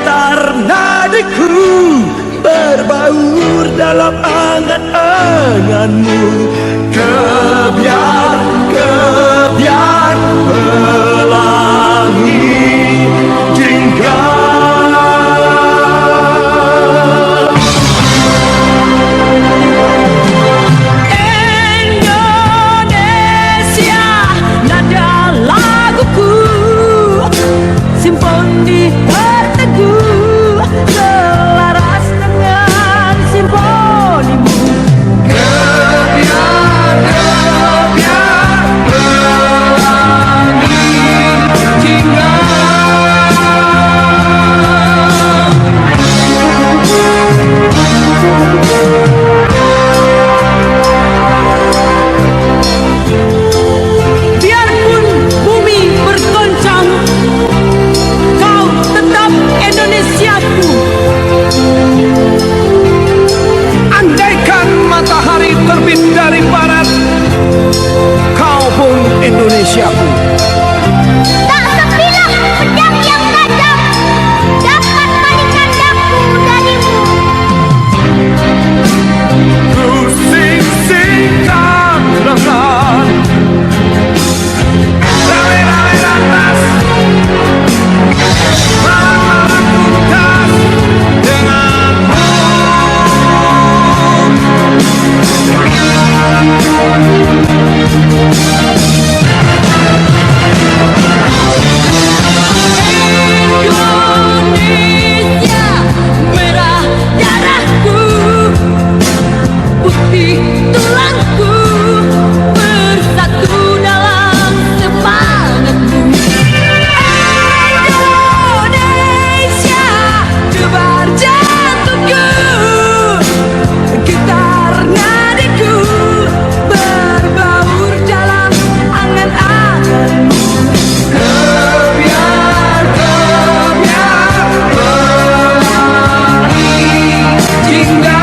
Getar nadiku berbaur dalam angan-anganmu. Kebiar pelangi jingga. Indonesia, nada laguku, simfoni berteguh, selaras dengan simfonimu. Kebiar pelangi jingga. Biarpun bumi bergoncang, kau tetap Indonesiaku. Andaikan matahari terbit dari barat, kau pun Indonesiaku. Tak sebilah pedang yang tajam dapat palingkan daku darimu. Ku sing-singkan dengan rame-rame lantas, malam-malam tuntas denganmu. Indonesia, merah darahku, putih tulangku, bersatu dalam semangatmu. Indonesia, debar jantungku, gitar nadiku, berbaur dalam angan-anganmu. Kebiar pelangi jingga.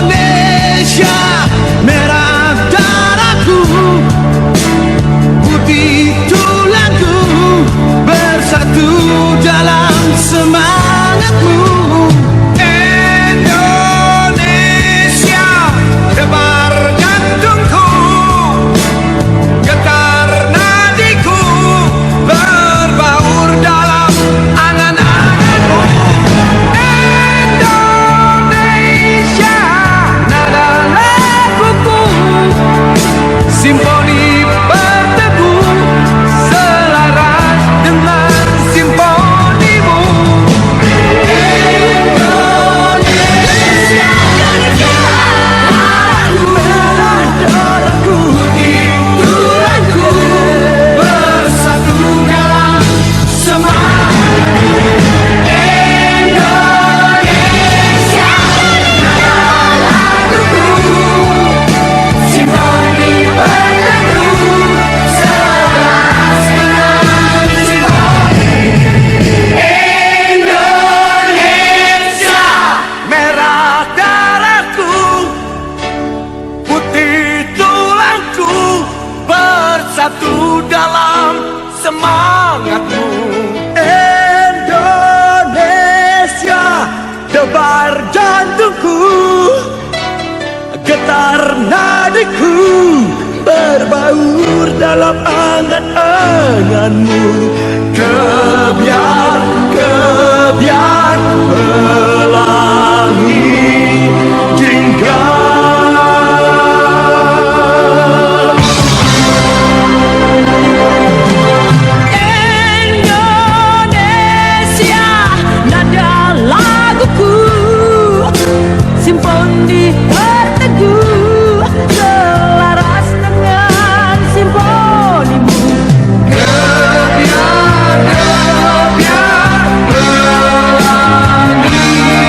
Indonesia, merah darahku, putih tulangku, bersatu dalam semangatmu. Indonesia, debar jantungku, getar nadiku, berbaur dalam angan-anganmu. Indonesia, nada laguku, simfoni berteguh, selaras dengan simfonimu. Indonesia, merah darahku, tulangku, bersatu dalam semangatmu. Indonesia, laguku, simfoni berteguh, selaras dengan simfoni. Indonesia, merah darahku, putih tulangku, bersatu dalam semangatmu. Indonesia, debar jantungku, getar nadiku, berbaur dalam angan-anganmu. Kebiar pelangi jingga. Indonesia, nada laguku, simfoni berteguh, selaras dengan simfonimu. Kebiar pelangi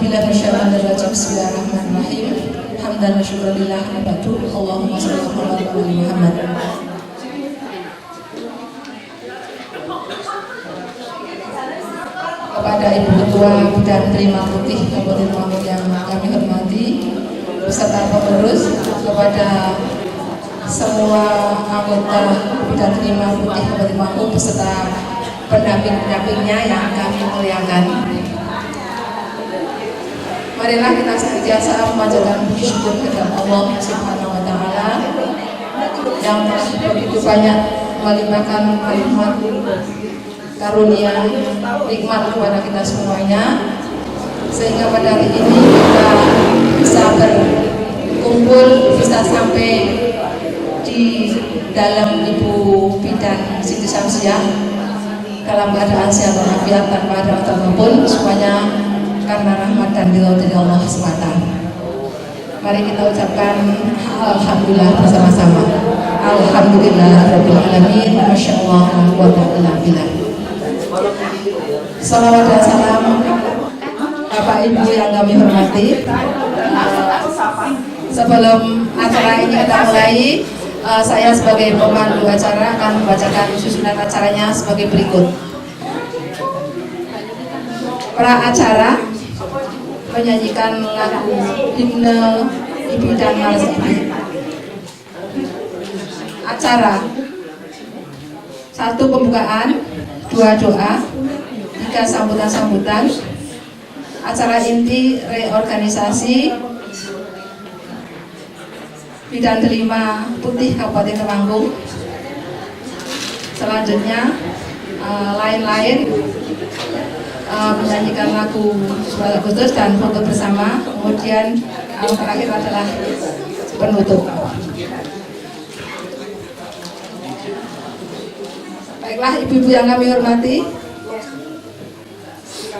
A'udzubillahi minasyaitonir rajim. Bismillahirrahmanirrahim. Hamdan wa syukran lillah wa ba'du. Allahumma shalli ala Muhammad wa ali Muhammad. Kepada Ibu Ketua Bidang Terima Putih Kabupaten Temanggung yang kami hormati, beserta pengurus, kepada semua anggota Bidang Terima Putih Kabupaten Temanggung beserta pendamping-pendampingnya yang kami muliakan. Marilah kita senantiasa memanjatkan puji syukur kepada Allah Subhanahu wa taala yang telah begitu banyak melimpahkan rahmat karunia nikmat kepada kita semuanya, sehingga pada hari ini kita bisa berkumpul, bisa sampai di dalam Ibu Bidan Siti Syamsiah dalam keadaan sehat walafiat tanpa ada apapun, semuanya karena rahmat dan ridho dari Allah semata. Mari kita ucapkan alhamdulillah bersama-sama. Alhamdulillah rabbil alamin. Masyaallah wa ta'ala billah. Salawat dan salam Bapak Ibu yang kami hormati. Sebelum acara ini kita mulai, saya sebagai pemandu acara akan membacakan susunan acaranya sebagai berikut. Pra acara menyanyikan lagu himne Ibu dan Mas Ibu. Acara 1 pembukaan, 2 doa, 3 sambutan-sambutan. Acara inti reorganisasi Bidan Terima Putih Kabupaten Temanggung. Selanjutnya lain-lain menyanyikan lagu 11 Agustus dan foto bersama. Kemudian yang terakhir adalah penutup. Baiklah ibu-ibu yang kami hormati,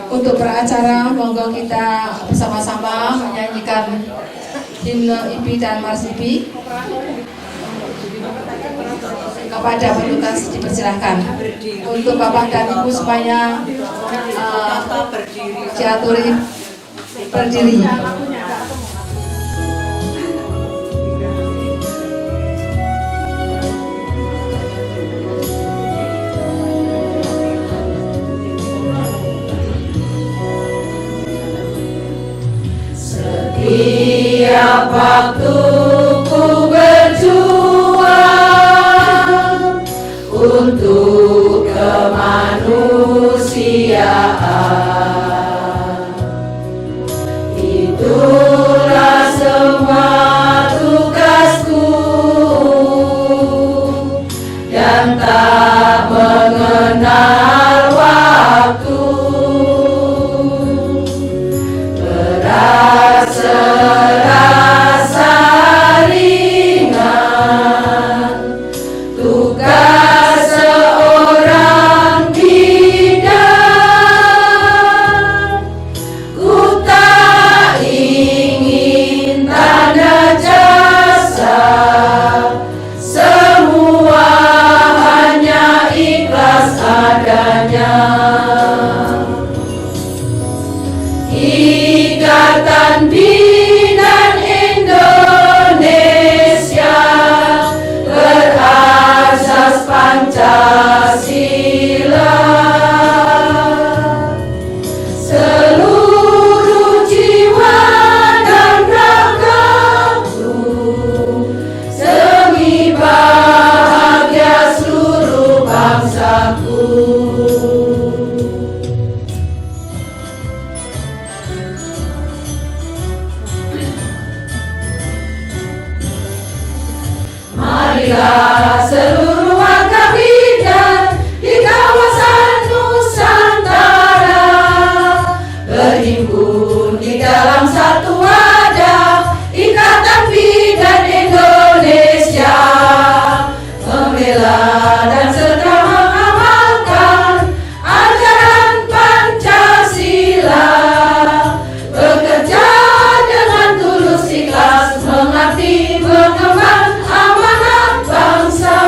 untuk beracara monggo kita bersama-sama menyanyikan himne IPI dan Mars IPI. Kepada petugas dipersilahkan untuk Bapak dan Ibu semuanya diaturi berdiri. Setiap waktu ku berjuang untuk kemanusiaan, itulah semua tugasku dan tak mengenal waktu. Serasa ringan tugas seorang bidan. Ku tak ingin tanda jasa, semua hanya ikhlas adanya. Ikatan Bidan Indonesia berasas Pancasila. Seluruh jiwa dan ragaku demi bahagia seluruh bangsaku. Marilah seluruh warga bidan di kawasan Nusantara berhimpun di dalam satu wadah Ikatan Bidan Indonesia, membela dan serta mengamalkan ajaran Pancasila, bekerja dengan tulus ikhlas mengabdi mengemban amanat bangsa.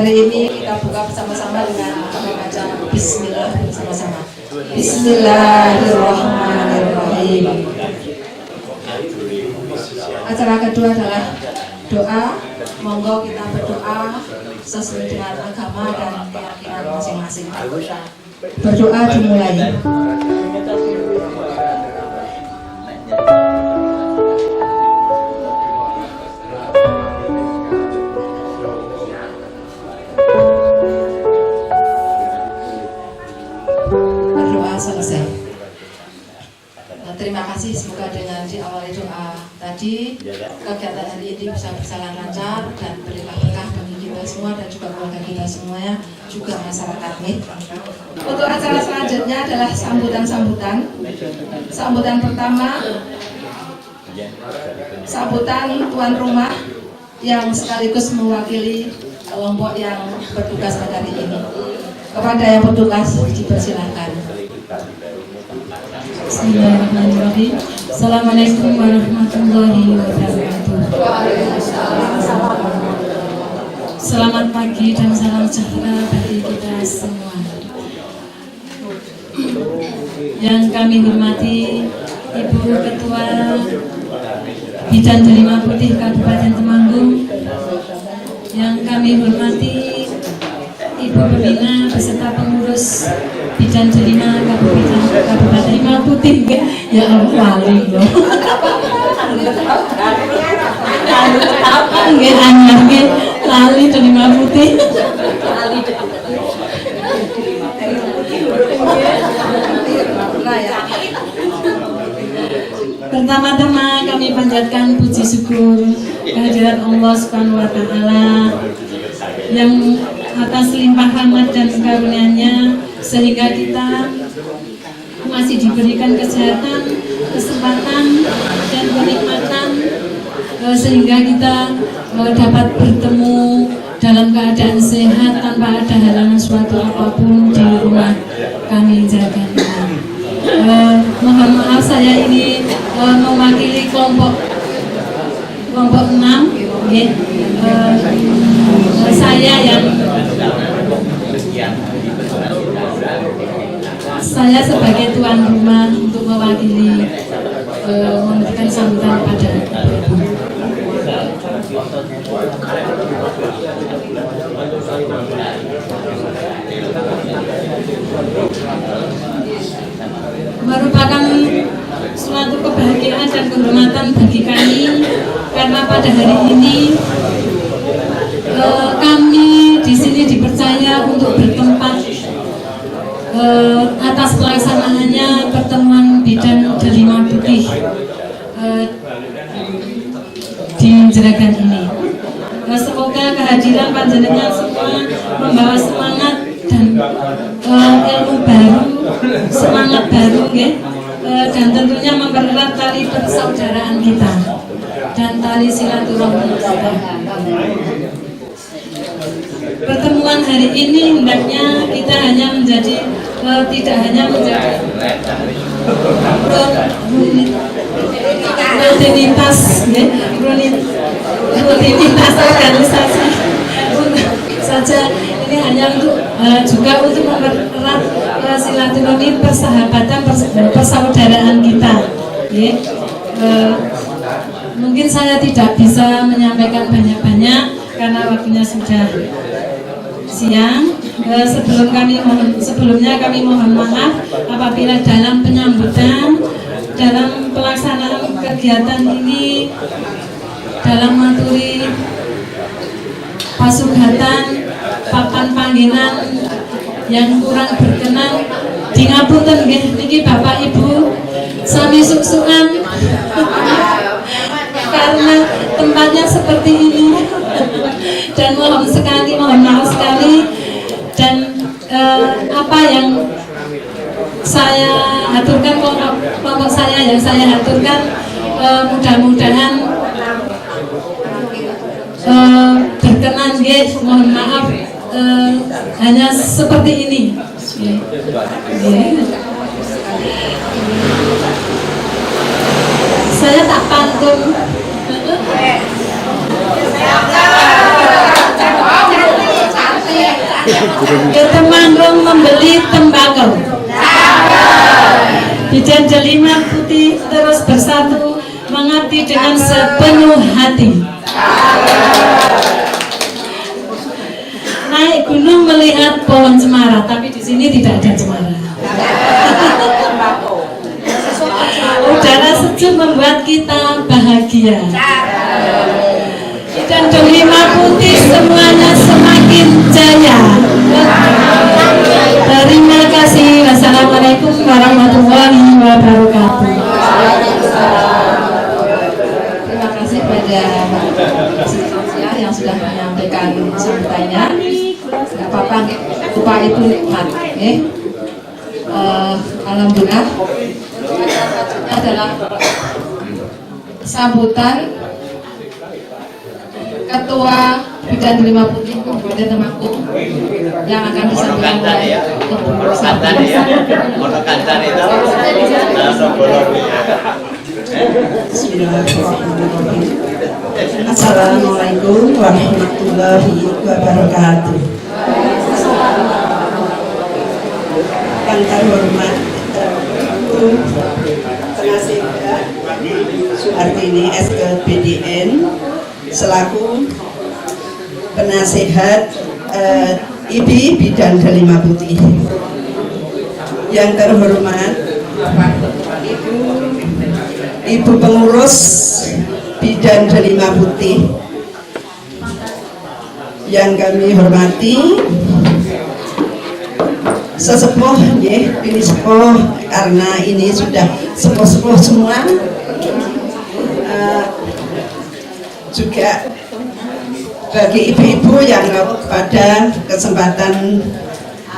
hari ini kita buka bersama-sama dengan membaca Bismillah bersama-sama. Bismillahirrahmanirrahim. Acara kedua adalah doa. Monggo kita berdoa sesuai dengan agama dan keyakinan masing-masing. Berdoa dimulai. Berdoa selesai. Terima kasih, semoga dengan diawali doa tadi kegiatan hari ini bisa berjalan lancar dan berilah berkah bagi kita semua dan juga keluarga kita semuanya, juga masyarakat nih. Untuk acara selanjutnya adalah sambutan. Sambutan pertama, sambutan tuan rumah yang sekaligus mewakili kelompok yang bertugas pada hari ini. Kepada yang bertugas dipersilahkan. Bismillahirrahmanirrahim. Assalamualaikum warahmatullahi wabarakatuh. Selamat pagi dan salam sejahtera bagi kita semua. Yang kami hormati Ibu Ketua Bidan Delima Putih Kabupaten Temanggung, yang kami hormati Ibu Pembina beserta pengurus Bidan Delima Kabupaten Delima Putih. Ya Allah, lali loh. Nggih anyar nggih lali Delima Putih. Pertama-tama kami panjatkan puji syukur kehadirat Allah Subhanahu wa taala yang atas limpah rahmat dan karunia-Nya sehingga kita masih diberikan kesehatan, kesempatan dan kenikmatan sehingga kita dapat bertemu dalam keadaan sehat tanpa ada halangan suatu apapun di rumah kami jaga. Mohon maaf, saya ini mewakili kelompok 6, okay. Saya sebagai tuan rumah untuk mewakili memberikan sambutan pada Ibu. Merupakan suatu kebahagiaan dan kehormatan bagi kami karena pada hari ini kami di sini dipercaya untuk bertempat atas pelaksanaannya pertemuan Bidan Delima Putih di Jeragan ini. Semoga kehadiran panjenengan semua membawa semangat dan ilmu baru, semangat baru, ya, dan tentunya mempererat tali persaudaraan kita dan tali silaturahmi kita. Pertemuan hari ini hendaknya kita hanya menjadi tidak hanya menjadi rutinitas organisasi saja, ini hanya untuk juga untuk mempererat silaturahmi, persahabatan, persaudaraan kita. Mungkin saya tidak bisa menyampaikan banyak-banyak karena waktunya sudah siang. Sebelumnya kami mohon maaf apabila dalam penyambutan, dalam pelaksanaan kegiatan ini, dalam maturi pasugatan, papan panggilan yang kurang berkenan, di ngapunten nggih niki Bapak Ibu sami suksukan karena tempatnya seperti ini. Dan mohon maaf sekali, dan apa yang saya aturkan, kelompok saya yang saya aturkan, mudah-mudahan berkenan, guys. Mohon maaf hanya seperti ini. Saya tak pantun. ke Temanggung membeli tembakau. Bidan Delima Putih terus bersatu mengabdi dengan sepenuh hati. Naik gunung melihat pohon cemara, tapi di sini tidak ada cemara. Udara sejuk membuat kita bahagia. Dan Delima Putih semuanya semakin jaya. Terima kasih. Wassalamualaikum warahmatullahi wabarakatuh. Terima kasih pada Pak yang sudah menyampaikan sambutannya. Tidak apa-apa, lupa itu nikmat. Alhamdulillah. Adalah sambutan Ketua Bidan Delima Putih Kabupaten Temanggung yang akan disampaikan oleh kepengurusan. Assalamualaikum warahmatullahi wabarakatuh. Yang terhormat Penasihat Suhartini SKPDN selaku penasihat IBI Bidan Delima Putih. Yang terhormat Ibu Pengurus Bidan Delima Putih. Yang kami hormati sesepuh, ini sepuh karena ini sudah sepuh-sepuh semua. Juga bagi ibu-ibu yang pada kesempatan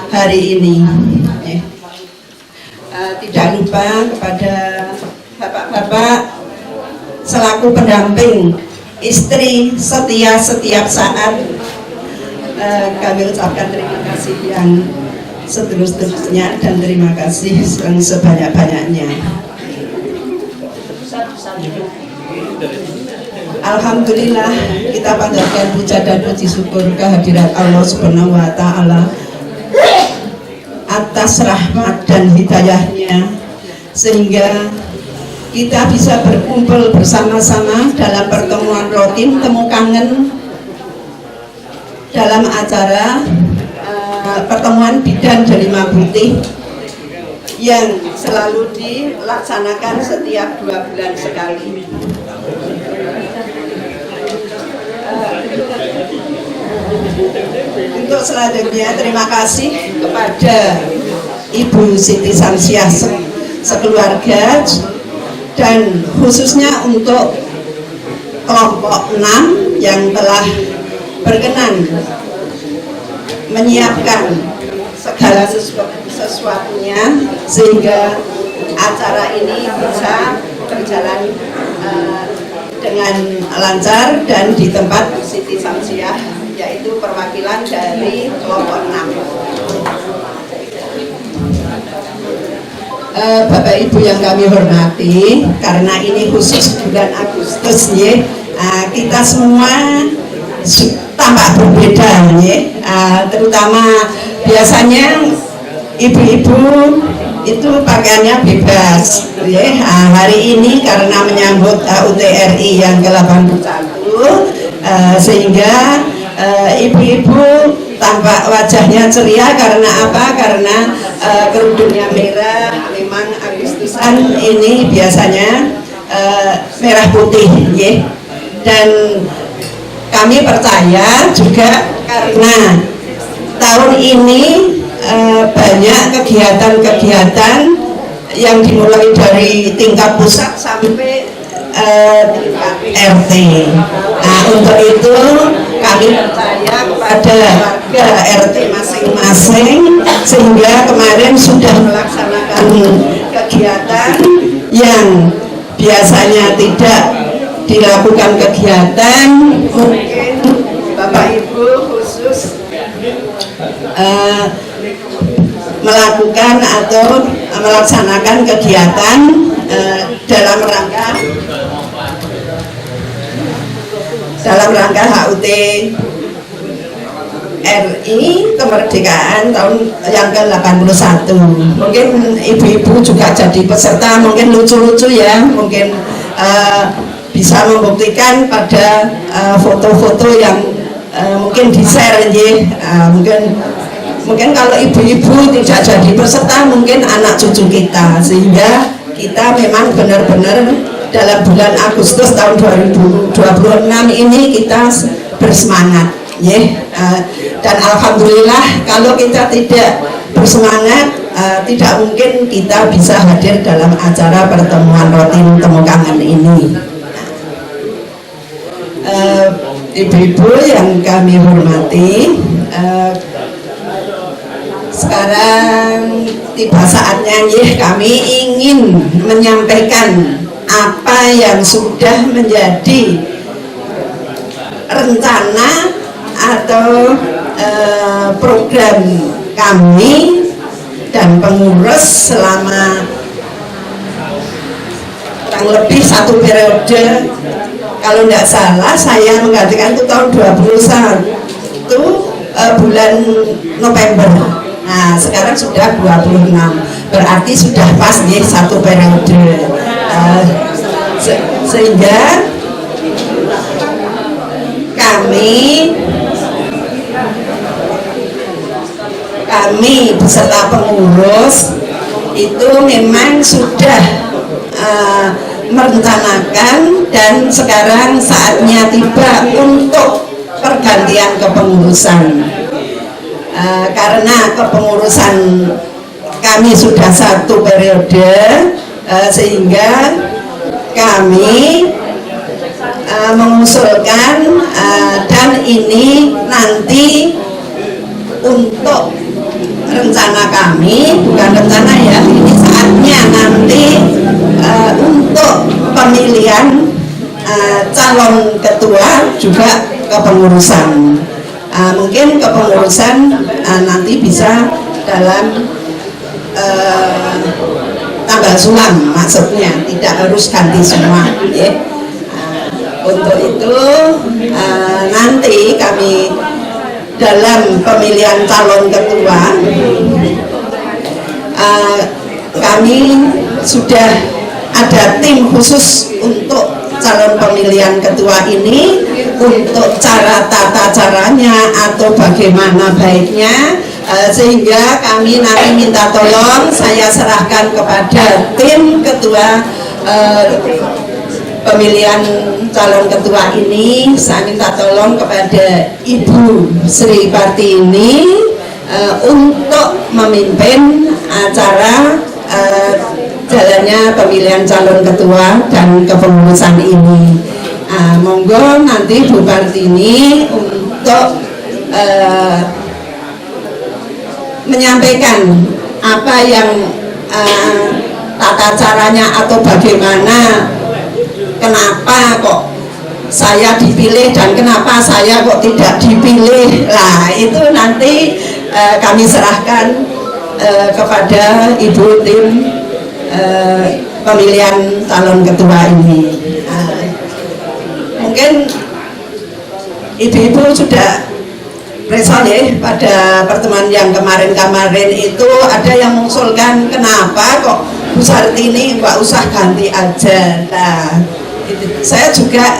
hari ini, tidak lupa kepada bapak-bapak selaku pendamping istri setia setiap saat, kami ucapkan terima kasih yang seterus-terusnya dan terima kasih yang sebanyak-banyaknya. Alhamdulillah, kita panjatkan puja dan puji syukur kehadirat Allah Subhanahu wa Ta'ala atas rahmat dan hidayahnya, sehingga kita bisa berkumpul bersama-sama dalam pertemuan rutin temu kangen dalam acara pertemuan Bidan Delima Putih yang selalu dilaksanakan setiap 2 bulan sekali. Untuk selanjutnya terima kasih kepada Ibu Siti Samsiah sekeluarga dan khususnya untuk kelompok 6 yang telah berkenan menyiapkan segala sesuatunya sehingga acara ini bisa berjalan dengan lancar dan di tempat Siti Samsiah, yaitu perwakilan dari kelompok 6. Bapak Ibu yang kami hormati, karena ini khusus bulan Agustus kita semua tampak berbeda terutama biasanya ibu-ibu itu pakaiannya bebas hari ini karena menyambut HUT RI yang ke-81 sehingga ibu-ibu tampak wajahnya ceria karena apa? Karena kerudungnya merah. Memang Agustusan ini biasanya merah putih dan kami percaya juga karena tahun ini banyak kegiatan-kegiatan yang dimulai dari tingkat pusat sampai tingkat RT. Nah, untuk itu kami percaya kepada warga RT masing-masing sehingga kemarin sudah melaksanakan kegiatan yang biasanya tidak dilakukan kegiatan. Mungkin Bapak Ibu khusus melakukan atau melaksanakan kegiatan dalam rangka HUT RI kemerdekaan tahun yang ke-81. Mungkin ibu-ibu juga jadi peserta, mungkin lucu-lucu ya, mungkin bisa membuktikan pada foto-foto yang mungkin di-share ya. Mungkin kalau ibu-ibu tidak jadi peserta, mungkin anak cucu kita, sehingga kita memang benar-benar dalam bulan Agustus tahun 2026 ini kita bersemangat ya. Dan alhamdulillah kalau kita tidak bersemangat, tidak mungkin kita bisa hadir dalam acara pertemuan rutin Temu Kangen ini. Ibu-ibu yang kami hormati, sekarang tiba saatnya kami ingin menyampaikan apa yang sudah menjadi rencana atau program kami dan pengurus selama kurang lebih 1 periode. Kalau tidak salah saya menggantikan itu tahun 21 bulan November. Nah sekarang sudah 26, berarti sudah pas nih 1 periode. Sehingga kami beserta pengurus itu memang sudah merencanakan, dan sekarang saatnya tiba untuk pergantian kepengurusan. Karena kepengurusan kami sudah 1 periode, sehingga kami mengusulkan dan ini nanti untuk rencana kami, bukan rencana ya, ini saatnya nanti untuk pemilihan calon ketua juga kepengurusan. Mungkin kepengurusan nanti bisa dalam tambah sulam, maksudnya tidak harus ganti semua ya. Untuk itu nanti kami dalam pemilihan calon ketua kami sudah ada tim khusus untuk calon pemilihan ketua ini, untuk tata caranya atau bagaimana baiknya, sehingga kami nanti minta tolong, saya serahkan kepada tim ketua pemilihan calon ketua ini. Saya minta tolong kepada Ibu Sri Partini untuk memimpin acara jalannya pemilihan calon ketua dan kepengurusan ini. Monggo nanti Bu Partini untuk menyampaikan apa yang tata caranya atau bagaimana, kenapa kok saya dipilih dan kenapa saya kok tidak dipilih. Nah itu nanti kami serahkan kepada Ibu tim pemilihan calon ketua ini. Mungkin ibu-ibu sudah respon ya pada pertemuan yang kemarin itu, ada yang mengusulkan kenapa kok Bu Sartini nggak usah ganti aja. Nah saya juga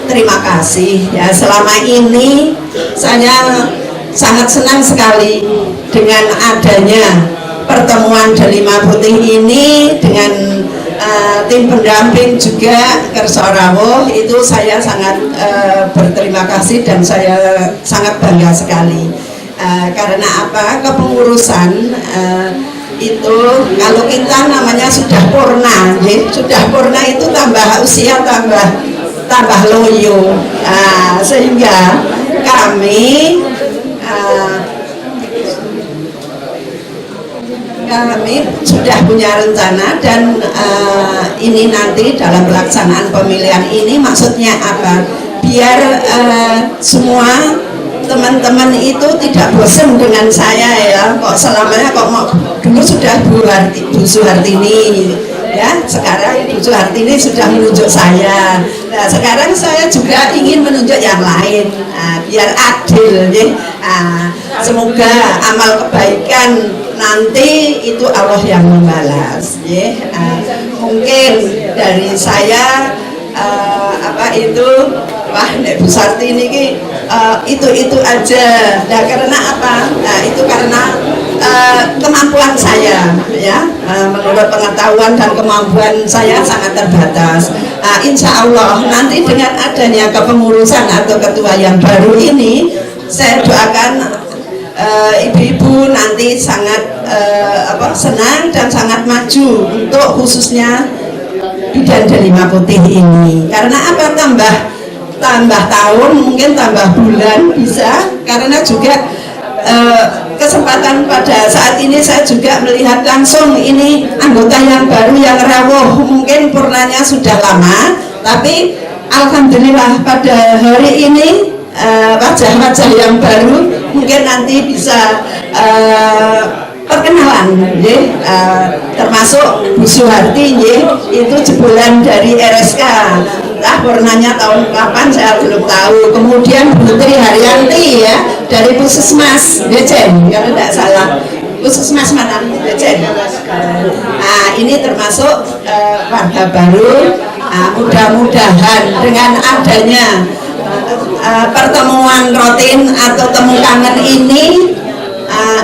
terima kasih ya, selama ini saya sangat senang sekali dengan adanya pertemuan Delima Putih ini dengan tim pendamping juga Kersorawuh. Itu saya sangat berterima kasih dan saya sangat bangga sekali. Karena apa, kepengurusan itu kalau kita namanya sudah purna, sudah purna itu tambah usia tambah loyo. Sehingga kami sudah punya rencana, dan ini nanti dalam pelaksanaan pemilihan ini maksudnya apa, biar semua teman-teman itu tidak bosan dengan saya ya, kok selamanya kok mau dulu sudah Bu Suhartini ya. Sekarang Ibu Suhartini sudah menunjuk saya. Nah, sekarang saya juga ingin menunjuk yang lain, biar adil ya. Semoga amal kebaikan nanti itu Allah yang membalas ya. Mungkin dari saya wah Nek Bu Sartini ini itu aja. Nah, karena apa? Nah, itu karena kemampuan saya ya, menurut pengetahuan dan kemampuan saya sangat terbatas. Insya Allah nanti dengan adanya kepengurusan atau ketua yang baru ini, saya doakan ibu-ibu nanti sangat senang dan sangat maju untuk khususnya bidan delima putih ini. Karena apa? Tambah tahun, mungkin tambah bulan bisa, karena juga kesempatan pada saat ini saya juga melihat langsung ini anggota yang baru yang rawuh, mungkin purnanya sudah lama, tapi alhamdulillah pada hari ini wajah-wajah yang baru mungkin nanti bisa perkenalan termasuk Bu Suharti itu jebolan dari RSK, entah purnanya tahun kapan saya belum tahu. Kemudian Bu Tri Haryanti ya dari Puskesmas Becen kalau tidak salah, Puskesmas mana Becen. Ini termasuk warga baru. Mudah-mudahan dengan adanya pertemuan rutin atau temu kangen ini,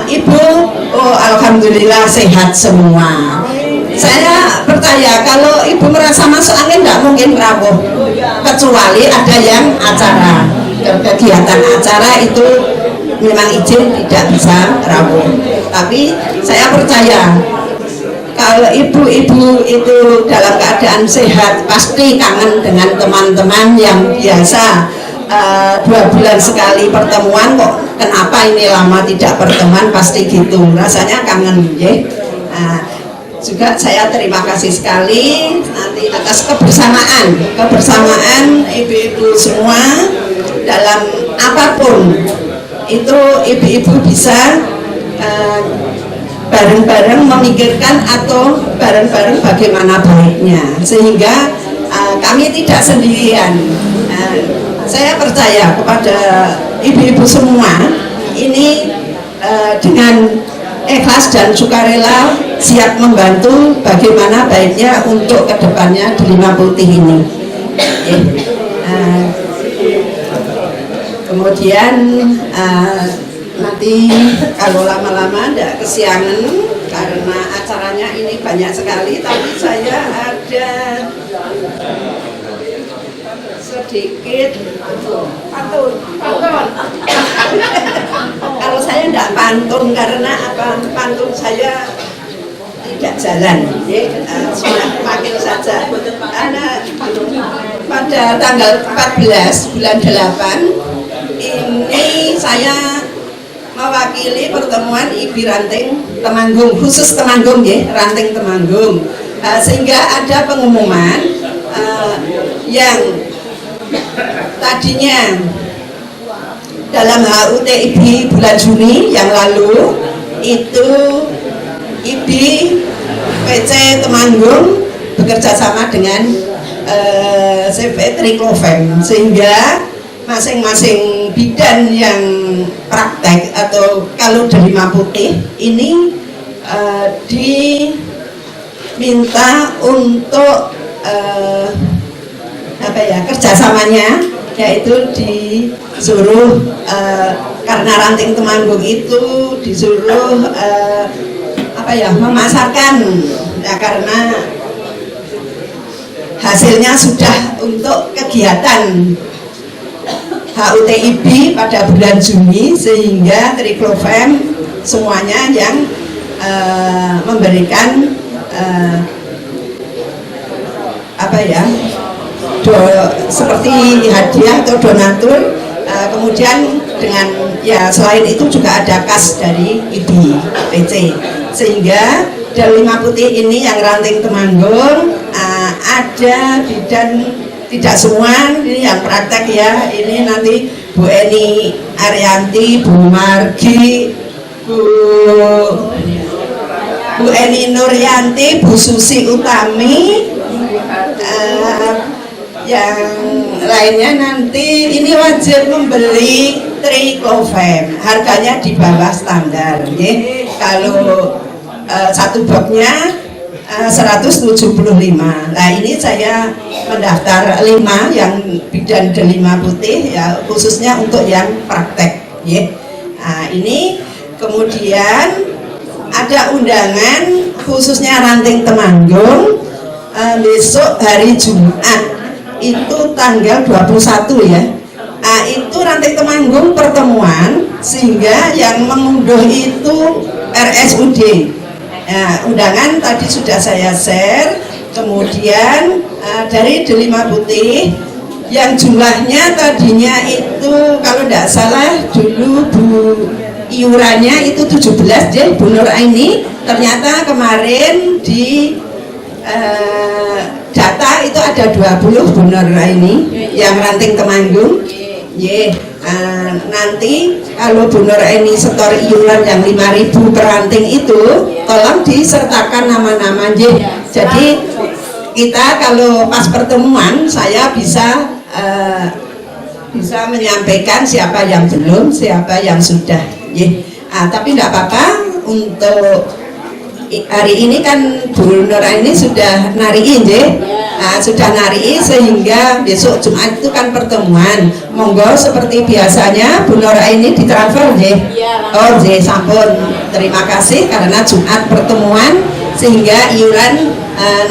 Ibu alhamdulillah sehat semua. Saya percaya kalau Ibu merasa masuk angin tidak mungkin rawuh, kecuali ada yang acara, kegiatan acara itu memang izin tidak bisa rawuh. Tapi saya percaya kalau ibu-ibu itu dalam keadaan sehat pasti kangen dengan teman-teman yang biasa 2 bulan sekali pertemuan, kok kenapa ini lama tidak pertemuan, pasti gitu rasanya kangen ya. Juga saya terima kasih sekali nanti atas kebersamaan ibu-ibu semua dalam apapun itu. Ibu-ibu bisa bareng-bareng memikirkan atau bareng-bareng bagaimana baiknya, sehingga kami tidak sendirian. Saya percaya kepada ibu-ibu semua ini dengan ikhlas dan sukarela siap membantu bagaimana baiknya untuk kedepannya delima putih ini. Kemudian nanti kalau lama-lama tidak kesiangan karena acaranya ini banyak sekali, tapi saya ada sedikit pantun. Kalau saya tidak pantun karena apa? Pantun saya tidak jalan, sudah panggil saja. Karena pada tanggal 14 bulan 8 ini saya mewakili pertemuan Ibi Ranting Temanggung, khusus Temanggung ya, Ranting Temanggung, sehingga ada pengumuman yang tadinya dalam HUT IBI bulan Juni yang lalu itu IBI PC Temanggung bekerja sama dengan CV Tricloven, sehingga masing-masing bidan yang praktek atau kalau delima putih ini diminta untuk kerjasamanya, yaitu disuruh karena Ranting Temanggung itu disuruh memasarkan ya, karena hasilnya sudah untuk kegiatan HUTIB pada bulan Juni, sehingga Tricloven semuanya yang memberikan seperti hadiah atau donatur. Kemudian dengan ya selain itu juga ada kas dari IBI PC, sehingga delima putih ini yang Ranting Temanggung ada bidan. Tidak semua ini yang praktek ya, ini nanti Bu Eni Arianti, Bu Margi, Bu Bu Eni Nuryanti, Bu Susi Utami, yang lainnya nanti ini wajib membeli triclofen, harganya di bawah standar, ya. Kalau satu boxnya 175. Nah ini saya mendaftar 5 yang bidan delima putih ya, khususnya untuk yang praktek, ya. Nah ini kemudian ada undangan khususnya Ranting Temanggung besok hari Jumat itu tanggal 21 ya. Nah itu Ranting Temanggung pertemuan, sehingga yang mengunduh itu RSUD. Nah, undangan tadi sudah saya share. Kemudian dari delima putih yang jumlahnya tadinya itu kalau tidak salah dulu Bu iurannya itu 17 ya Bu Nur Aini, ternyata kemarin di data itu ada 20 Bu Nur Aini yang Ranting Temanggung. Nanti kalau Bu Nur Aini setor iuran yang 5.000 per ranting itu tolong disertakan nama-nama. Jadi kita kalau pas pertemuan saya bisa menyampaikan siapa yang belum, siapa yang sudah. Tapi tidak apa-apa, untuk hari ini kan Bu Nur Aini sudah nariin sudah nari, sehingga besok Jumat itu kan pertemuan. Monggo seperti biasanya Bu Nur Aini ditransfer sampun. Terima kasih karena Jumat pertemuan, sehingga iuran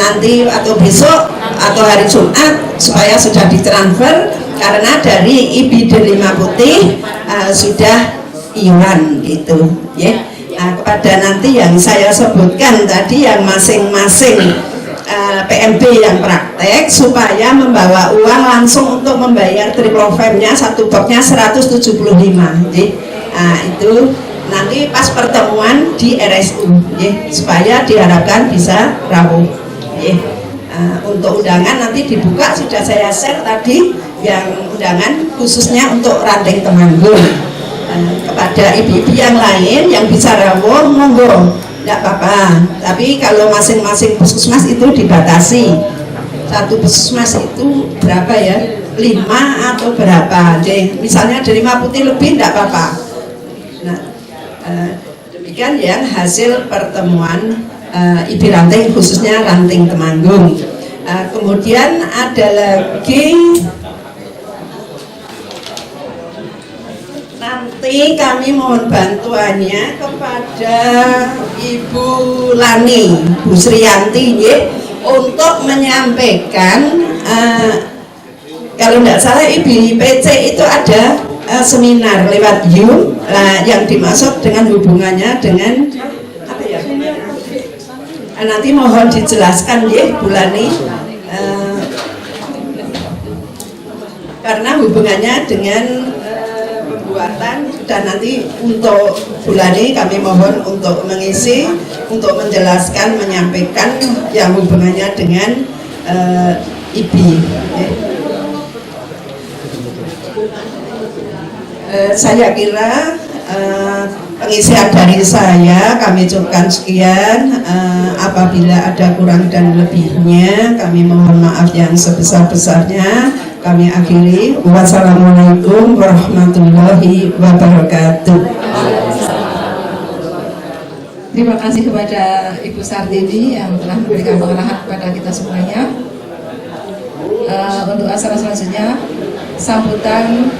nanti atau besok atau hari Jumat supaya sudah ditransfer, karena dari IBD 5 putih sudah iuran gitu ya. Kepada nanti yang saya sebutkan tadi yang masing-masing PMB yang praktek, supaya membawa uang langsung untuk membayar triclofen-nya satu boxnya 175. Itu nanti pas pertemuan di RSU supaya diharapkan bisa rawuh. Untuk undangan nanti dibuka, sudah saya share tadi yang undangan khususnya untuk Ranting Temanggung. Kepada ibu-ibu yang lain yang bisa rawuh monggo, tidak apa-apa. Tapi kalau masing-masing puskesmas itu dibatasi, satu puskesmas itu berapa ya, 5 atau berapa. Jadi misalnya dari 5 putih lebih tidak apa-apa. Nah demikian yang hasil pertemuan IB Ranting khususnya Ranting Temanggung. Kemudian ada lagi, nanti kami mohon bantuannya kepada Ibu Lani, Bu Sriyanti untuk menyampaikan kalau tidak salah IBPC itu ada seminar lewat Zoom. Yang dimaksud dengan hubungannya dengan apa ya? Nanti mohon dijelaskan Bu Lani, karena hubungannya dengan pembuatan. Dan nanti untuk bulan ini kami mohon untuk mengisi, untuk menjelaskan, menyampaikan yang hubungannya dengan IBI. Saya kira pengisian dari saya kami cukupkan sekian. Apabila ada kurang dan lebihnya kami mohon maaf yang sebesar-besarnya. Kami akhiri. Wassalamualaikum warahmatullahi wabarakatuh. Terima kasih kepada Ibu Sartini yang telah memberikan pengarahan kepada kita semuanya. Untuk acara selanjutnya, sambutan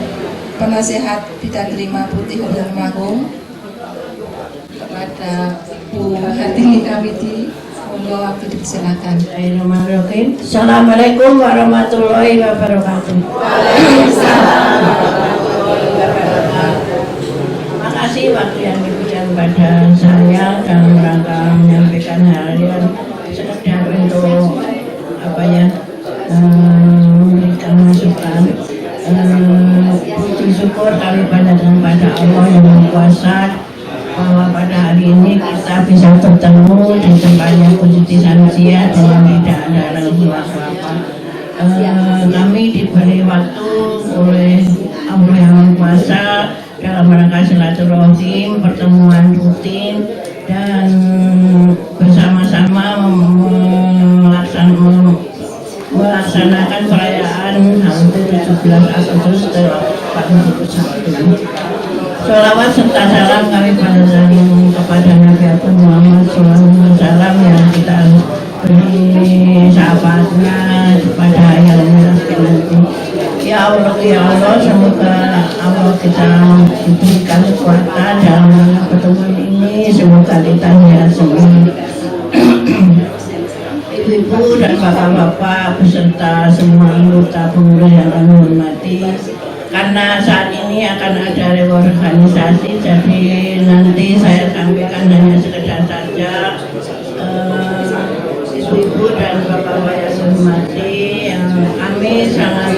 penasihat bidan 5 putih Kabupaten Temanggung kepada Bu Hartini Kamiti. Monggo waktu dipersilakan. Bismillahirrahmanirrahim. Assalamualaikum warahmatullahi wabarakatuh. Waalaikumsalam warahmatullahi wabarakatuh. Terima kasih waktu yang diberikan pada saya dalam rangka menyampaikan hal yang sekedar untuk memberikan masukan. Puji syukur kami panjatkan pada Allah yang Maha Kuasa bahwa pada hari ini kita bisa bertemu di tempatnya Bu Siti Sanusia dengan tidak ada ragu apa-apa. Kami diberi waktu oleh Allah yang Maha Kuasa dalam rangka silaturahim, pertemuan rutin dan bersama melaksanakan perayaan HUT 17 Agustus tahun 2021. Sholawat serta salam kami panjatkan kepada Nabi Agung Muhammad SAW yang kita beri syafaatnya kepada yang nanti. Ya Allah, semoga Allah kita diberikan kekuatan dalam pertemuan ini. Semoga kita ya semua ibu dan bapak-bapak beserta semua anggota pengurus yang kami hormati. Karena saat ini akan ada reorganisasi, jadi nanti saya sampaikan hanya sekedar saja. Ibu dan bapak-bapak yang saya hormati, kami sangat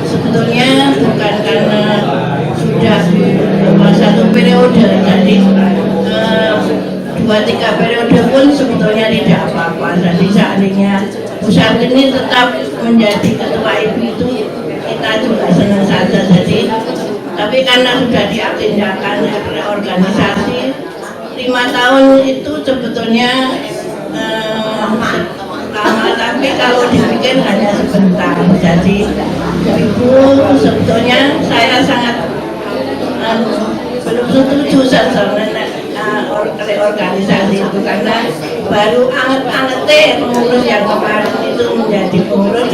sebetulnya bukan karena sudah satu periode, jadi 2-3 periode pun sebetulnya tidak apa-apa. Jadi seandainya pusat ini tetap menjadi ketua ibu itu kita juga senang saja. Jadi tapi karena sudah diagendakan reorganisasi 5 tahun itu sebetulnya lama, tapi kalau dipikir hanya sebentar. Jadi ibu sebetulnya saya sangat belum setuju sebenarnya reorganisasi itu, karena baru anget-angetnya pengurus yang kemarin itu menjadi pengurus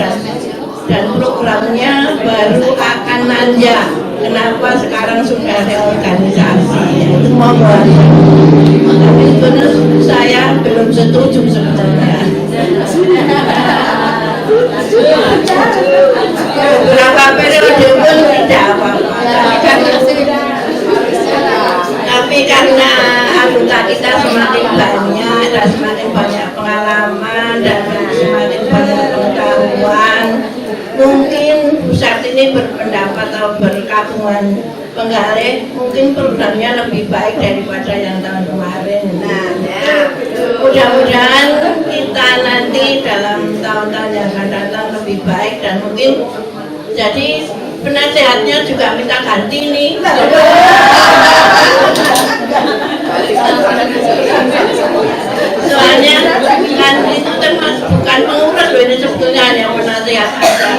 dan programnya baru akan nanjak. Kenapa sekarang sudah reorganisasi? Itu monggo. Tapi sebenarnya saya belum setuju sebetulnya. Berapa periode pun tidak apa-apa. Tapi karena anggota kita semakin banyak dan semakin banyak pengalaman dan semakin banyak pengetahuan, mungkin pusat ini berpendapat atau berkabungan penggalih mungkin programnya lebih baik daripada yang tahun kemarin. Nah, mudah-mudahan kita nanti dalam tahun-tahun yang akan datang lebih baik, dan mungkin jadi penasehatnya juga minta ganti nih. Soalnya kan itu termasuk bukan pengurus loh, ini sebetulnya yang penasehat aja.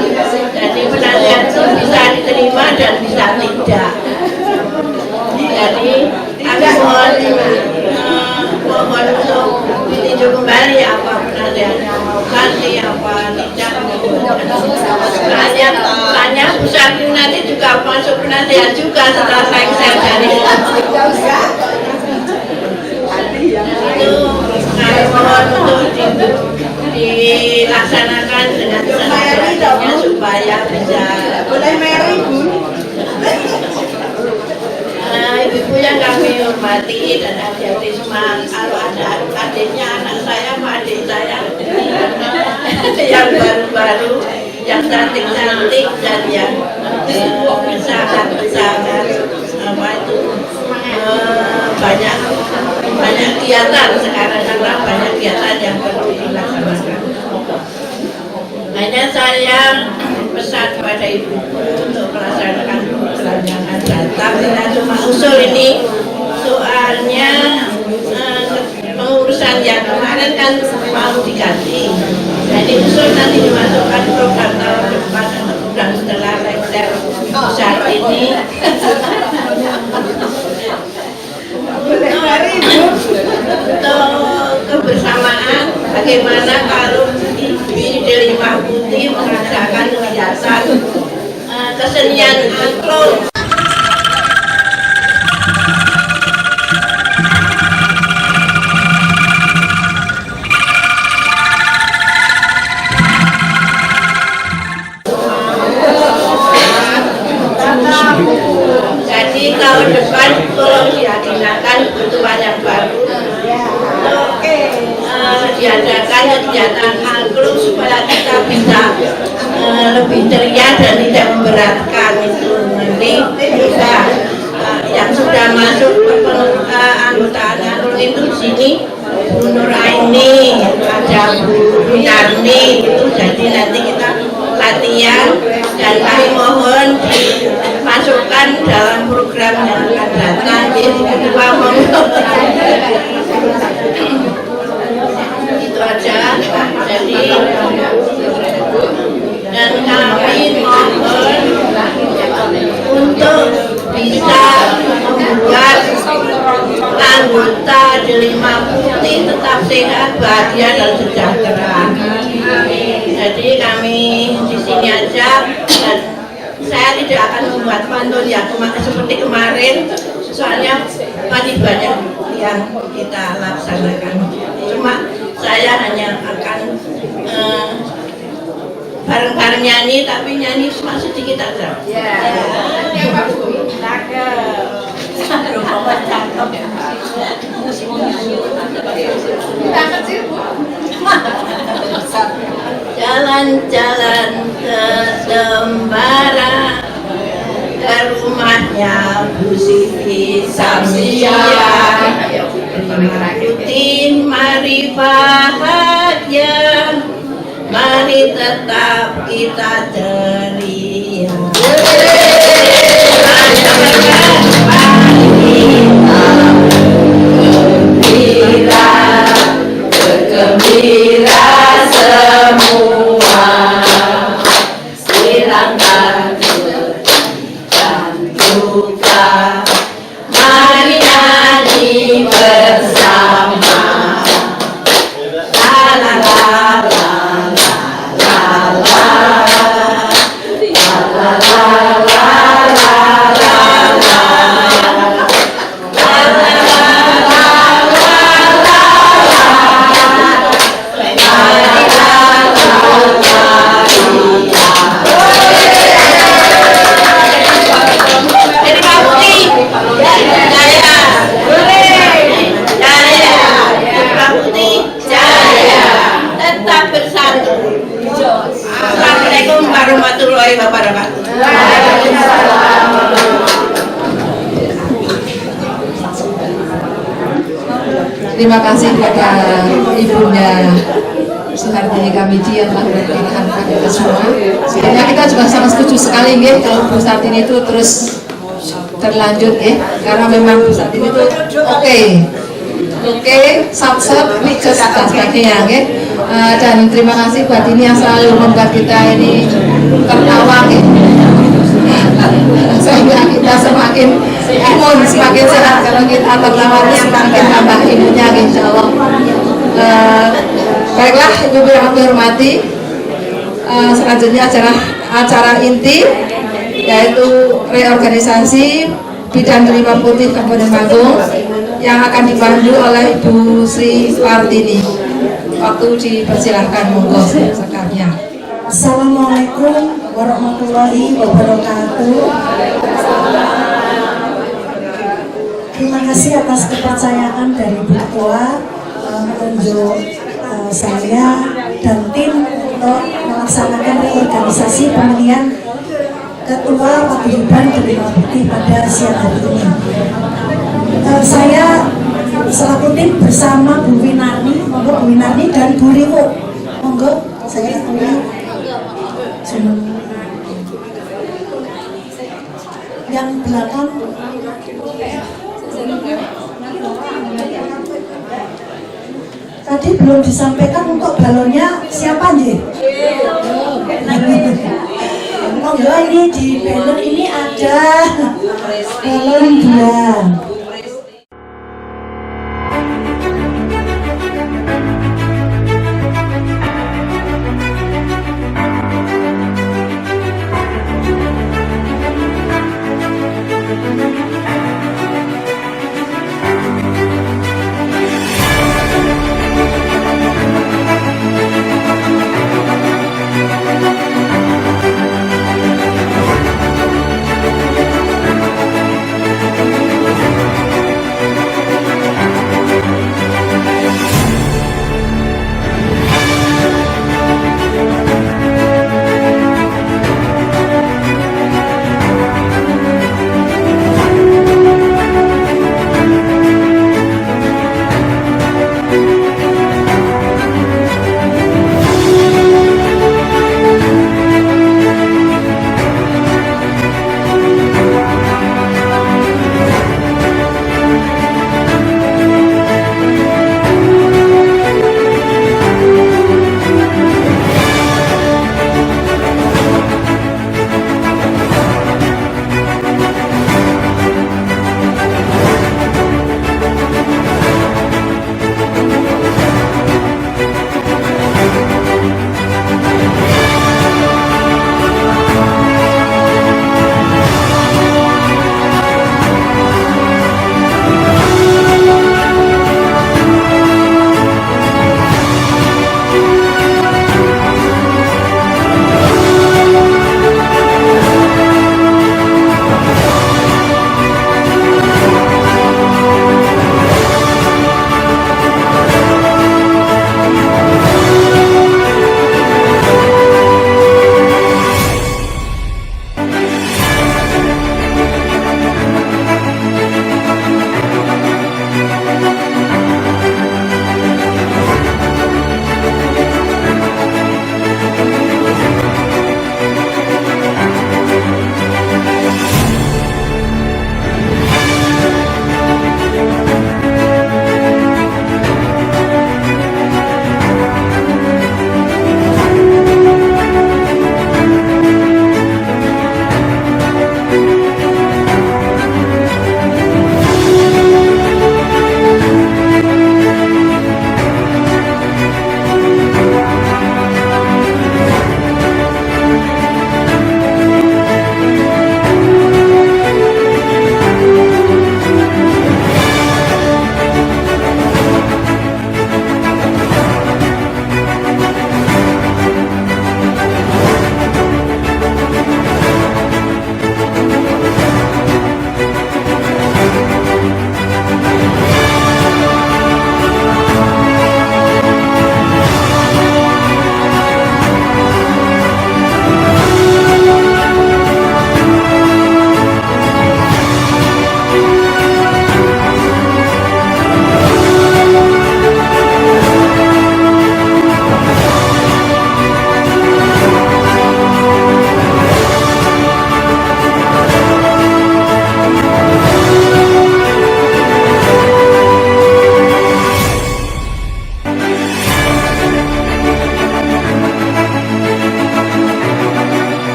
Jadi penasehat itu bisa diterima dan bisa tidak. Jadi kami mohon untuk ditinjau kembali apa penasehatnya mau ganti apa tidak. Tanya pusat nanti juga masuk penasehat juga setelah lengser dari itu. Kami mohon untuk dilaksanakan dengan senang supaya bisa ibu yang kami hormati dan adik-adik semua. Kalau ada adiknya anak saya sama adik saya yang baru-baru, yang cantik-cantik dan yang sangat apa itu banyak kegiatan sekarang, karena banyak kegiatan yang perlu dilaksanakan. Hanya saya pesan kepada ibu untuk melaksanakan program yang akan datang. Kita cuma usul ini, soalnya pengurusan yang kemarin kan mau diganti. Jadi usul nanti dimasukkan program tahun depan atau program setelah lengser saat ini. Untuk kebersamaan, bagaimana kalau di Delimah Putih mengadakan kegiatan kesenian angklung. Jadi tahun depan tolong diagendakan kebutuhan yang baru, diadakan kegiatan angklung supaya kita bisa lebih ceria dan tidak memberatkan. Itu nanti bisa yang sudah masuk anggota angklung itu di sini Bu Nuraini, ada Bu Narni, itu jadi nanti kita latihan, dan kami mohon dimasukkan dalam program yang akan datang. Jadi kedua Delima Putih tetap sehat, bahagia dan sejahtera. Jadi kami di sini aja, dan saya tidak akan membuat pantun ya seperti kemarin, soalnya masih banyak yang kita laksanakan. Cuma saya hanya akan bareng-bareng nyanyi, tapi nyanyi cuma sedikit aja. Jalan-jalan ke Sembara, ke rumahnya Bu Siti Samsia. Putih mari bahagia, mari tetap kita ceria. Bergembira semua, hilangkan dan duka, mari nyanyi bersama. La la la la la la la la la la la. Assalamualaikum warahmatullahi wabarakatuh. Terima kasih kepada ibunya Suhartini Kamiji yang telah memberikan kita semua. Sebenarnya kita juga sangat setuju sekali ya, kalau Bu Sartini itu terus terlanjut ya, karena memang Bu Sartini itu oke, sub-sub, pictures dan sebagainya ya. Dan terima kasih buat ini yang selalu membuat kita ini tertawa ya. Sehingga kita semakin imun, semakin sehat kalau kita tertawa itu semakin tambah imunnya insya Allah. Baiklah Ibu yang kami hormati, selanjutnya acara inti yaitu reorganisasi Bidang Delima Putih Kabupaten Panggung yang akan dipandu oleh Bu Sri Partini. Waktu dipersilahkan, monggo sekarnya. Assalamualaikum warahmatullahi wabarakatuh. Terima kasih atas kepercayaan dari Bu Ketua menunjuk saya dan tim untuk melaksanakan reorganisasi pemilihan Ketua Paguyuban Delima Putih pada siang hari ini. Saya selaku tim bersama Bu Winarni, monggo Bu Winarni dan Bu Riwo, monggo saya yang belakang. Tadi belum disampaikan untuk balonnya siapa nih? Monggo ini di banner ini ada balon 2.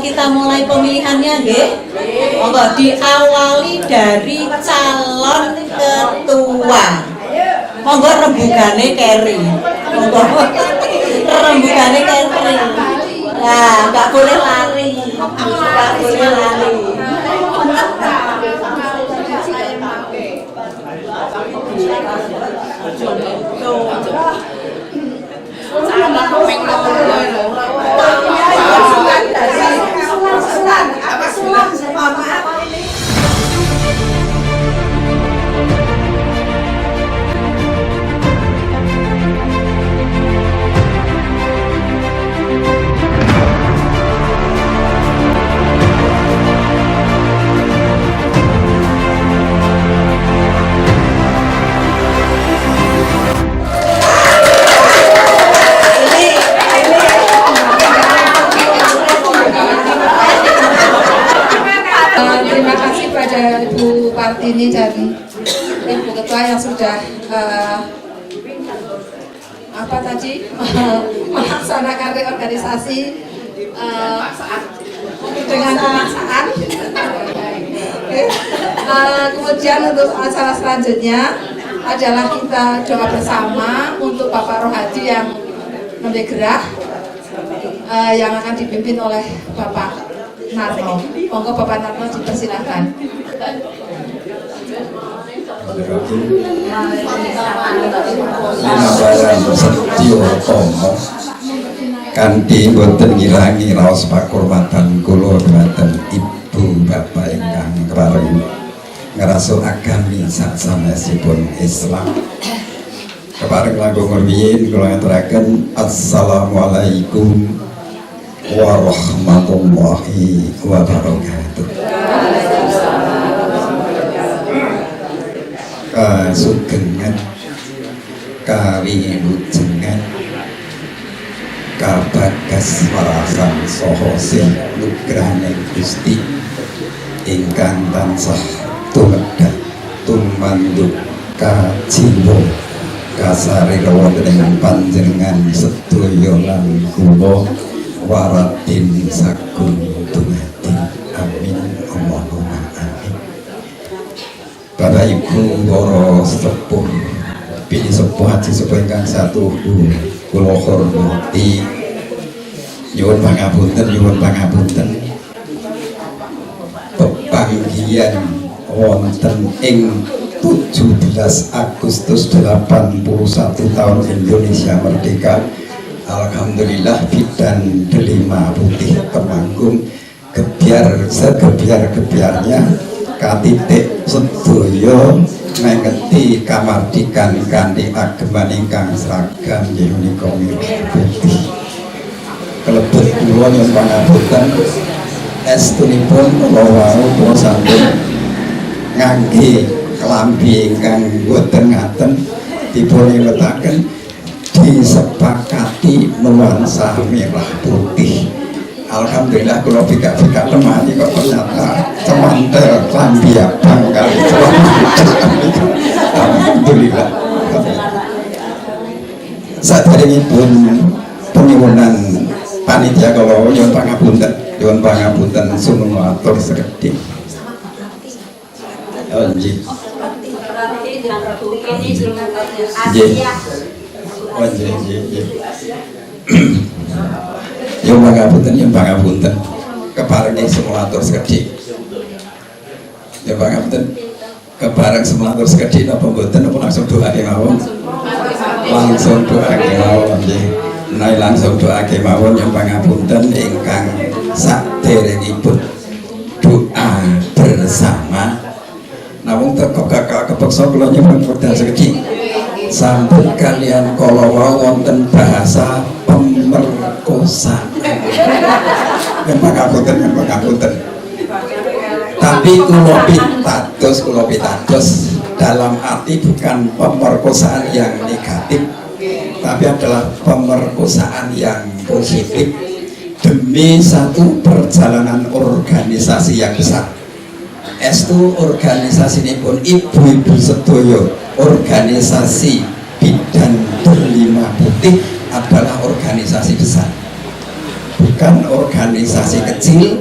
monggo kita mulai pemilihannya nggih. Monggo diawali dari calon ketua. Monggo rembugane Keri. Monggo rembugane Keri. Nah, nggak boleh lari. Nggak boleh lari. Terima kasih pada Ibu Partini dan Ibu Ketua yang sudah melaksanakan reorganisasi dengan pemaksaan. Kemudian untuk acara selanjutnya adalah kita doa bersama untuk Bapak Rohadi yang lebih gerah yang akan dipimpin oleh Bapak Narno. Monggo Bapak Narno dipersilahkan. Linabaran Setyo Tomo kanthi boten ngirangi raos pakurmatan kula dhumateng Ibu Bapak ingkang keparing ngrasuk agami sak sanesipun Islam. Keparing langkung rumiyin kula ngaturaken assalamualaikum warahmatullahi wabarakatuh. Kasugengan kawilujengan kabagas warasan saha sing nugraning Gusti ingkang tansah tumedhak tumanduk kajiwa kasarira wonten ing panjenengan sedaya lan kula waratin sagung dumadi amin Allahumma amin. Bapak Ibu para sepuh pilih sepuh haji sepuh ingkang satu kula hormati nyuwun pangapunten pepanggihan wonten ing 17 Agustus 81 tahun Indonesia Merdeka. Alhamdulillah bidan delima putih temanggung segebiar-gebiarnya katitik sedaya mengeti kamardikan kanthi ageman ingkang seragam nggih menika putih. Kelebet kula nyuwun pangapunten estunipun kula wau kula sampun ngangge klambi ingkang boten ngaten dipun wetaken disepakati nuansa merah putih. Alhamdulillah kalau bika-bika lemah ini kok ternyata cemantel klambi abang kali alhamdulillah. Saat hari ini pun penyuwunan panitia kalau nyuwun pangapunten sumun matur sekedhik. Oh nggih. Yang pangapunten keparing semulatur sekedhik. Ya pangapunten keparing semulatur sekedhik napa mboten napa langsung doake mawon. Langsung doake mawon nggih. Menawi langsung doake mawon yang pangapunten ingkang saderengipun doa bersama. Namun teko kakak kepeksa kula nyuwun wekdal sekedhik. Sampun kalian kala wonten bahasa pemerkosaan. Yang pangapunten. Tapi kula pitados dalam arti bukan pemerkosaan yang negatif, tapi adalah pemerkosaan yang positif demi satu perjalanan organisasi yang besar. Estu organisasi ini pun ibu-ibu sedaya organisasi bidan delima putih adalah organisasi besar, bukan organisasi kecil,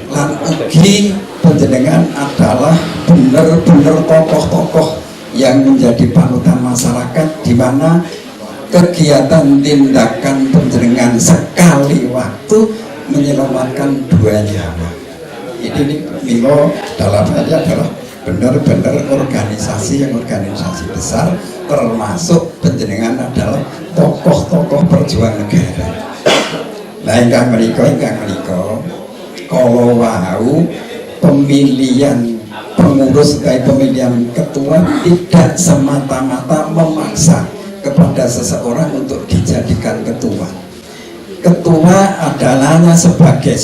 lan ugi panjenengan adalah benar-benar tokoh-tokoh yang menjadi panutan masyarakat, di mana kegiatan tindakan panjenengan sekali waktu menyelamatkan 2 nyawa. Ini Milo dalam halnya adalah benar-benar organisasi besar, termasuk panjenengan adalah tokoh-tokoh perjuang negara. Nah, ingkang menika kalau wau pemilihan pengurus kayak pemilihan ketua tidak semata-mata memaksa kepada seseorang untuk dijadikan ketua. Ketua adalah hanya sebagai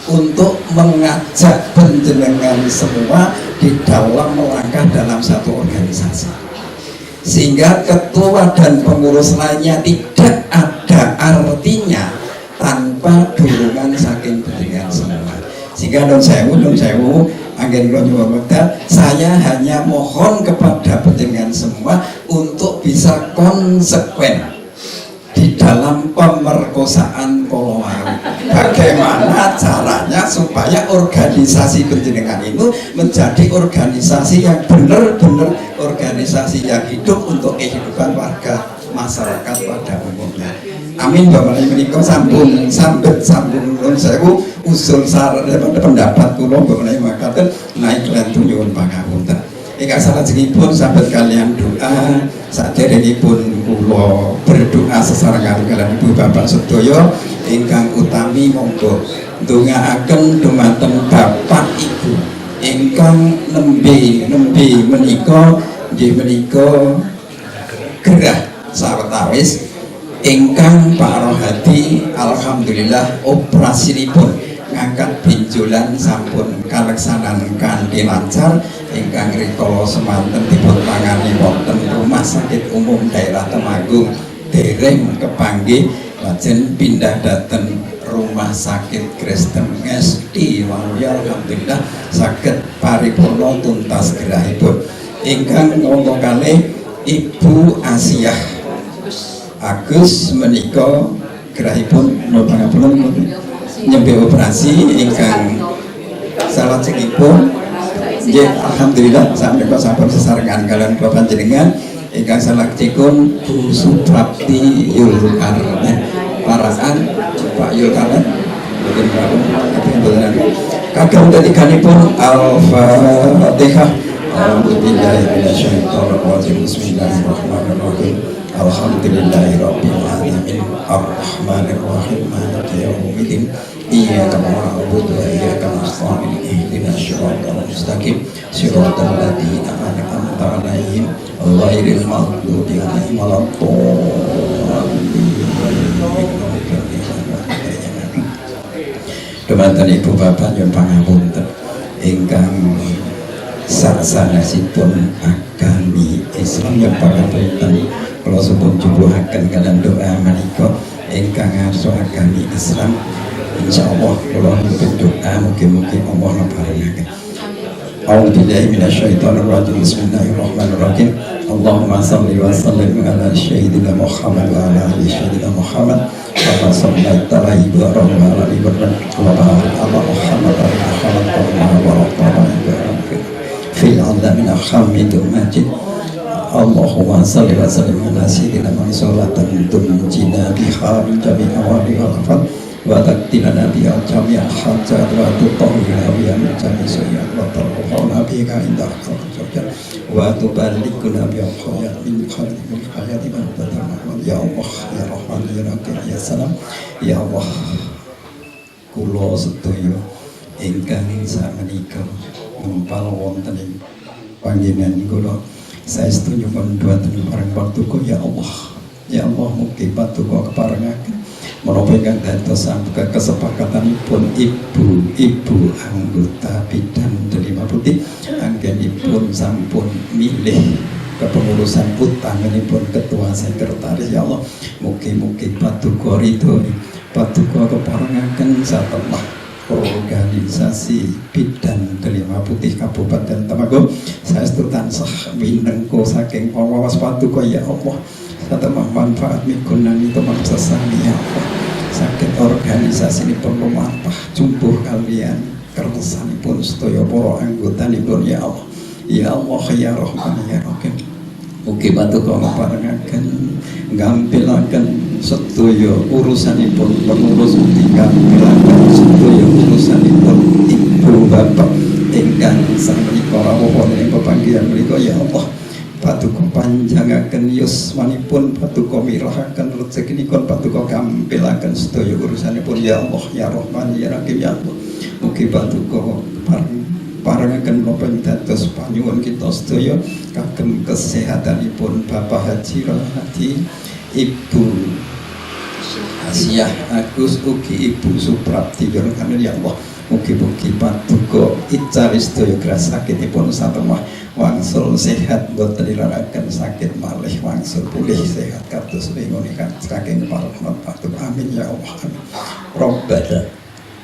untuk mengajak panjenengan semua di dalam melangkah dalam satu organisasi, sehingga ketua dan pengurus lainnya tidak ada artinya tanpa dukungan saking panjenengan semua. Sehingga non sewu angin kula saya hanya mohon kepada panjenengan semua untuk bisa konsekuen di dalam pemerkosaan kolowau. Bagaimana caranya supaya organisasi panjenengan itu menjadi organisasi yang benar-benar organisasi yang hidup untuk kehidupan warga masyarakat pada umumnya. Amin. Bapak menika sampun nun sewu usul saran pendapat kula mengenai makaten naik lan nyuwun pangapunten. Ingkang salajengipun sahabat kalian doa saderengipun kula berdoa sesarengan kalian Ibu Bapak sedaya ingkang utami monggo ndongaaken dumateng Bapak Ibu ingkang nembe menika nggih menika gerah sawetawis ingkang Pak Rohadi alhamdulillah operasinipun ngangkat benjolan sampun kaleksanan kanthi lancar. Ingkang rikala semanten dipun tangani wonten Rumah Sakit Umum Daerah Temanggung dereng kepanggih lajeng pindah dhateng Rumah Sakit Kristen Ngesti Waluya alhamdulillah saged paripurna tuntas gerahipun. Ingkang nomor kalih Ibu Asiah Agus menika gerahipun napa ngapunten nyembe operasi ingkang salajengipun nggih alhamdulillah sampun sampun sesarengan kalian kula panjenengan ingkang salajengipun Bu Suprapti Yulkarna parasaan Pak Yulkarna kagem tetikanipun Al-Fatihah. Bismillahirrahmanirrahim. Alhamdulillahirabbil alamin arrahmanirrahim maliki yaumiddin iyyaka na'budu wa iyyaka nasta'in ihdinas siratal mustaqim siratal ladzina an'amta 'alaihim ghairil maghdubi 'alaihim waladdallin. Dumateng Ibu Bapak nyuwun pangapunten ingkang sasanasipun agami Islam yang pangapunten kula suwun jumbuhaken kalian doa menika ingkang ngarsa agami Islam insyaallah kula berdoa mugi-mugi Allah ngaparingaken. A'udzubillahi minasyaitonir rajim. Bismillahirrahmanirrahim. Allahumma shalli wa sallim ala sayyidina Muhammad wa ala ali sayyidina Muhammad kama shallaita ala Ibrahim wa ala ali Ibrahim wa barik ala Muhammad wa ala ali Muhammad fil alamin hamidum majid. Allahumma salli wa sallim ala sayyidina Muhammad salatan tunjina biha min jami'i awali wal afat wa taqtina biha jami'a hajat wa tutahhirna biha min jami'i sayyi'at wa tarhamna biha indah khawjat wa tuballighna biha khayat min khayati man tadama. Ya Allah ya Rahman ya Rahim ya Salam ya Allah kula sedaya ingkang sakmenika ngempal wonten ing panggenan kula saestu nyuwun dhumateng parang patuko ya Allah mugi patuko keparengaken menapa ingkang dados kesepakatanipun ibu anggota Bidan Delima Putih anggenipun sampun milih kepengurusan utamanya ketua sekretaris ya Allah mugi-mugi patuko ridho patuko keparengaken satemah organisasi Bidan Delima Putih Kabupaten Temanggung saestu tansah winengko saking pawawas patuko ya Allah satemah manfaat migunani tumrap sesami ya Allah sakit organisasi ini perlu mampah jumbuh kalian kersanipun sedaya para anggotanipun ya Allah ya Allah ya Rahman ya Rahim. Mugi paduka ngaparengaken ngampilaken sedaya urusanipun pengurus ngampilaken sedaya urusanipun ibu bapak ingkang samenika rawuh wonten ing pepanggihan menika ya Allah. Paduka panjangaken yuswanipun, paduka mirahaken rezekinipun, paduka kampilaken sedaya urusanipun ya Allah ya Rahman ya Rahim ya Allah. Mugi paduka parengaken menapa dados panyuwun kita sedaya kagem kesehatanipun Bapak Haji Rohadi, Ibu Asiah Agus ugi Ibu Suprapti ya Allah. Mugi-mugi paduka icari sedaya grasakitipun satemah wangsul sehat boten dilaraken sakit malih wangsul pulih sehat kados wingikan saking parahmat paduka amin ya Allah. Rabbana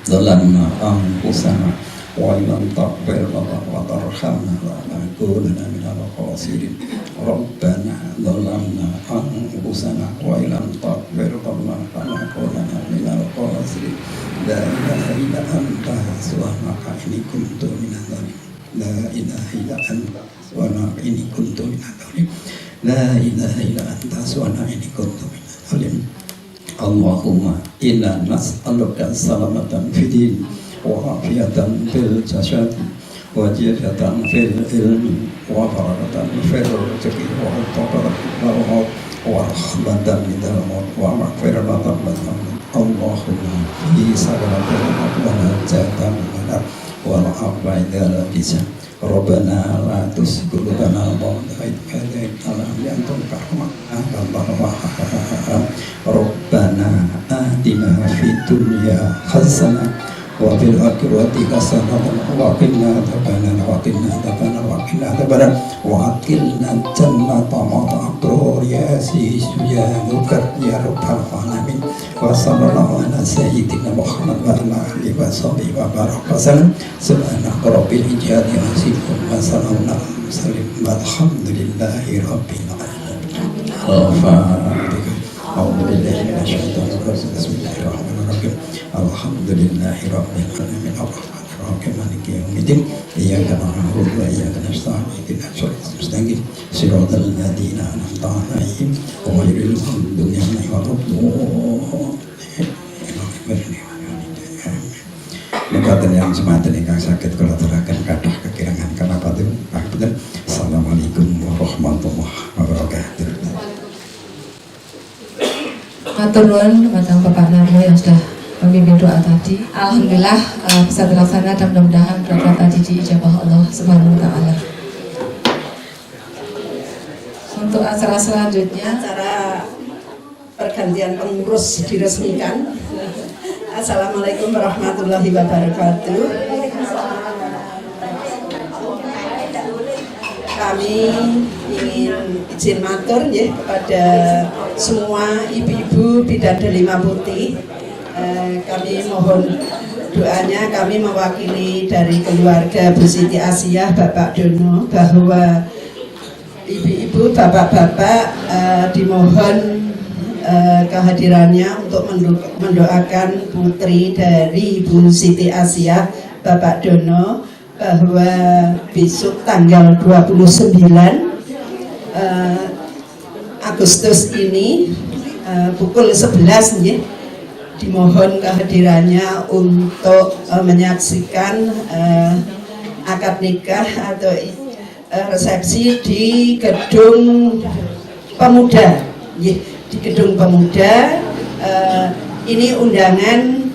zalamna anfusana wa lam taghfir lana wa tarhamna lanakunanna minal khasirin. Rabbana zalamna anfusana wa lam taghfir lana lanakunanna minal khasirin. La ilaha illa anta subhanaka inni kuntu minadh dhalimin. La ilaha illa anta subhanaka inni kuntu minadh dhalimin. La ilaha illa anta subhanaka inni kuntu minadh dhalimin. Allahumma inna nas'aluka salamatan fid din wa afiyatan fil jasad wa ziyadatan fil ilmi wa barakatan fil rizqi wa taqabbal wa rahmatan minal maut wa maghfiratan minal Allahumma fi salatin wa najatan wa al-afidal bisa Rabbana la tuzigh qulubana ba'da idh hadaytana wa anta Rabbana atina fid dunya hasanah wa fil akhirati hasanah wa qina adzabannar wa qina adzabannar wa aqilna jannata ma'al ya nukat ya rabbal alamin wa sallallahu ala sayyidina Muhammad wa ala alihi wa sahbihi wa baraka wasallam subhanaka rabbil izzati wa salamun alal mursalin walhamdulillahi rabbil alamin. Al-Fatihah. A'udzu billahi minasy syaithanir rajim. Bismillahirrahmanirrahim. Alhamdulillahi rabbil alamin. Ar-Rahmanir Rahim. Maliki yaumiddin. Iyyaka na'budu wa iyyaka nasta'in. Ihdinas siratal mustaqim. Siratal ladzina an'amta 'alaihim ghairil maghdubi 'alaihim waladdallin. Nikaten yang semanten ingkang saged kula aturaken kathah kekirangan kanapatipun pangapunten. Assalamualaikum warahmatullahi wabarakatuh. Matur nuwun kepada Bapak Narmo yang sudah memimpin doa tadi. Alhamdulillah bisa terlaksana dan mudah-mudahan doa tadi diijabah Allah Subhanahu wa taala. Untuk acara selanjutnya, Acara pergantian pengurus diresmikan. Assalamualaikum warahmatullahi wabarakatuh. Kami ingin izin matur ya kepada semua ibu-ibu bidadari Lima Putih. Kami mohon doanya, kami mewakili dari keluarga Bu Siti Asiah, Bapak Dono, bahwa ibu-ibu, bapak-bapak dimohon kehadirannya untuk mendoakan putri dari Bu Siti Asiah, Bapak Dono, bahwa besok tanggal 29 Agustus ini pukul 11 ya, dimohon kehadirannya untuk menyaksikan akad nikah atau resepsi di Gedung Pemuda ya, di Gedung Pemuda. Ini undangan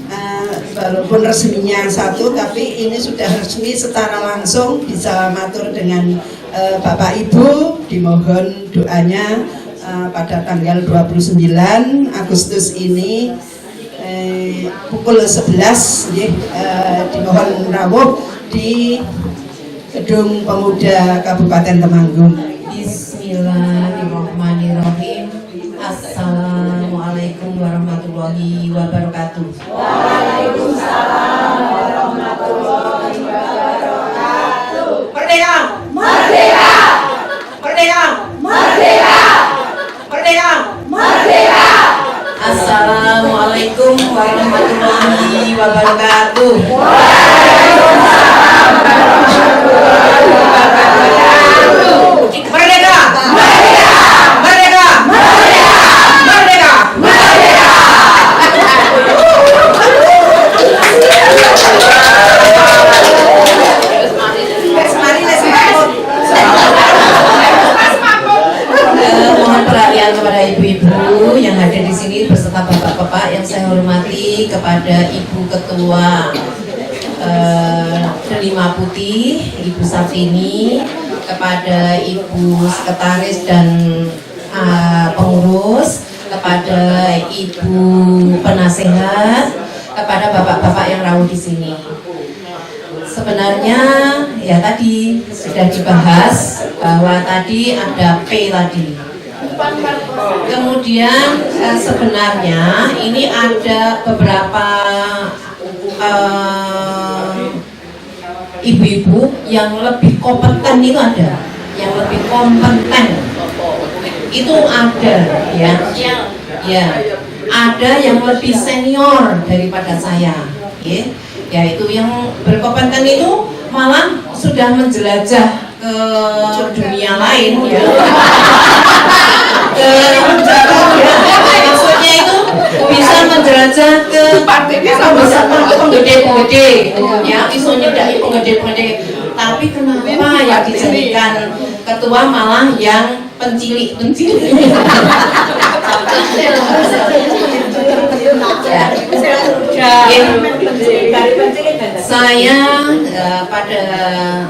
walaupun resminya satu, tapi ini sudah resmi secara langsung, bisa matur dengan Bapak Ibu, dimohon doanya pada tanggal 29 Agustus ini pukul 11 ya, dimohon rawuh di Gedung Pemuda Kabupaten Temanggung. Bismillahirrahmanirrahim. Assalamualaikum warahmatullahi wabarakatuh. Waalaikumsalam warahmatullahi wabarakatuh. Merdeka! Merdeka! Merdeka! Merdeka! Merdeka! Merdeka! Assalamualaikum warahmatullahi wabarakatuh. Merdeka! Merdeka! Merdeka! Merdeka! Mohon perhatian kepada ibu-ibu yang hadir di sini beserta bapak-bapak yang saya hormati, kepada Ibu Ketua Delima Putih, Ibu Sartini, kepada Ibu Sekretaris dan pengurus, kepada Ibu Penasehat, kepada bapak-bapak yang rawuh di sini. Sebenarnya ya tadi sudah dibahas bahwa tadi ada P tadi. Kemudian sebenarnya ini ada beberapa ibu-ibu yang lebih kompeten, itu ada yang lebih kompeten, itu ada ya, ya ada yang lebih senior daripada saya, ya. Yaitu yang berkompeten itu malah sudah menjelajah ke dunia lain ya. Maksudnya itu bisa menjelajah ke penggede-penggede ya, iso nyedaki penggede-penggede. Tapi kenapa ya dijadikan ketua malah yang pencilik-pencilik? Saya pada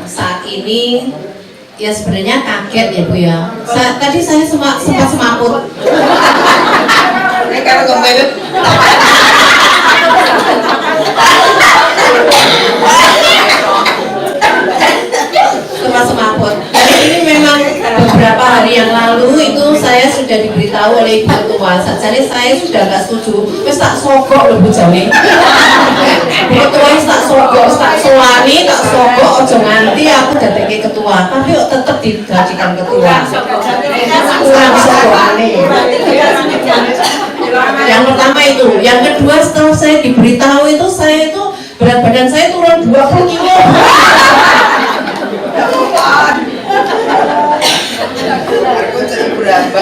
saat ini ya sebenarnya kaget ya Bu ya. Tadi saya sempat semaput. Kalau kembali semaput. Jadi ini memang beberapa hari yang lalu itu saya sudah diberitahu oleh Ibu Ketua. Jadi saya sudah nggak setuju. Wes tak sogok loh Bu Jami. Bu Ketua tak sogok, tak suwani, tak sogok. Ojo nganti aku dadeke ketua. Tapi kok tetap dijadikan ketua. Kurang sogokane. Yang pertama itu. Yang kedua setelah saya diberitahu itu, saya itu berat badan saya turun 20 kilo.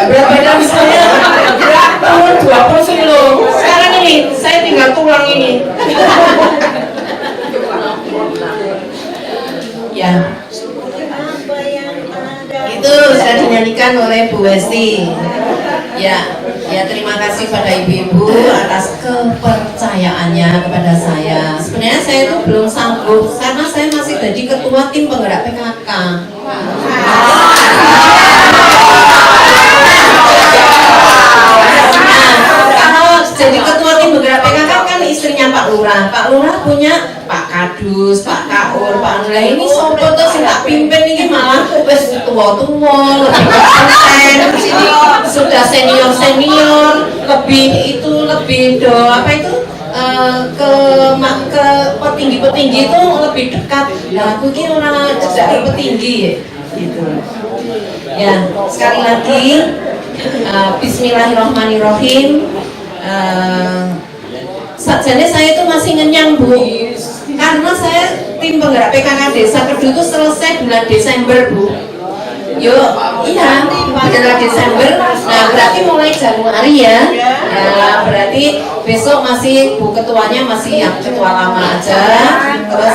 Berat badan saya turun 20 kilo. Sekarang ini saya tinggal tulang ini. Ya, itu sudah dinyanyikan oleh Bu Westi. Ya, ya terima kasih pada ibu-ibu atas kepercayaannya kepada saya. Sebenarnya saya itu belum sanggup karena saya masih jadi ketua tim penggerak PKK. Jadi ketua tim penggerak PKK kan istrinya Pak Lurah. Pak Lurah punya Pak Kadus, Pak Kaur, Pak Anula. Ini sopo tuh sing tak pimpin ini malah wis tua-tua, lebih kompeten, sudah senior, lebih apa itu ke petinggi-petinggi itu lebih dekat. Nah, aku kira orang jadi petinggi gitu. Ya, sekali lagi Bismillahirrahmanirrahim. Sajane saya itu masih ngenyang Bu, karena saya tim penggerak PKK Desa Kedu itu selesai bulan Desember Bu. Iya, bulan Desember. Nah berarti mulai Januari ya. Ya berarti besok masih Bu ketuanya masih yang ketua lama aja. Terus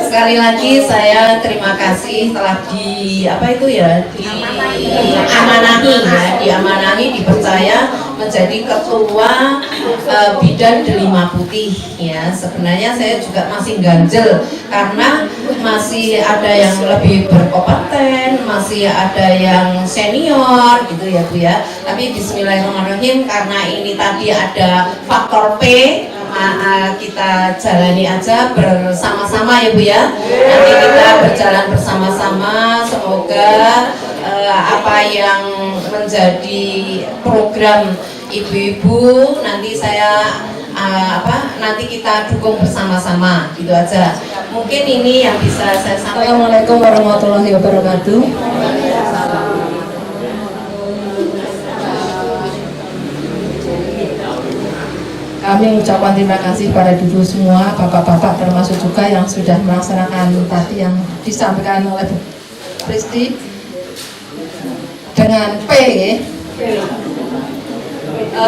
sekali lagi saya terima kasih telah diamanahi dipercaya menjadi ketua Bidan Delima Putih ya. Sebenarnya saya juga masih ganjel karena masih ada yang lebih berkompeten, masih ada yang senior gitu ya Bu ya. Tapi Bismillahirrahmanirrahim, karena ini tadi ada faktor P, kita jalani aja bersama-sama ya Bu ya. Nanti kita berjalan bersama-sama, semoga apa yang menjadi program ibu-ibu nanti saya nanti kita dukung bersama-sama, gitu aja. Mungkin ini yang bisa saya sampaikan. Assalamualaikum warahmatullahi wabarakatuh. Kami ucapkan terima kasih pada ibu semua, bapak-bapak termasuk juga yang sudah melaksanakan tadi yang disampaikan oleh Bu Pristi dengan P ya.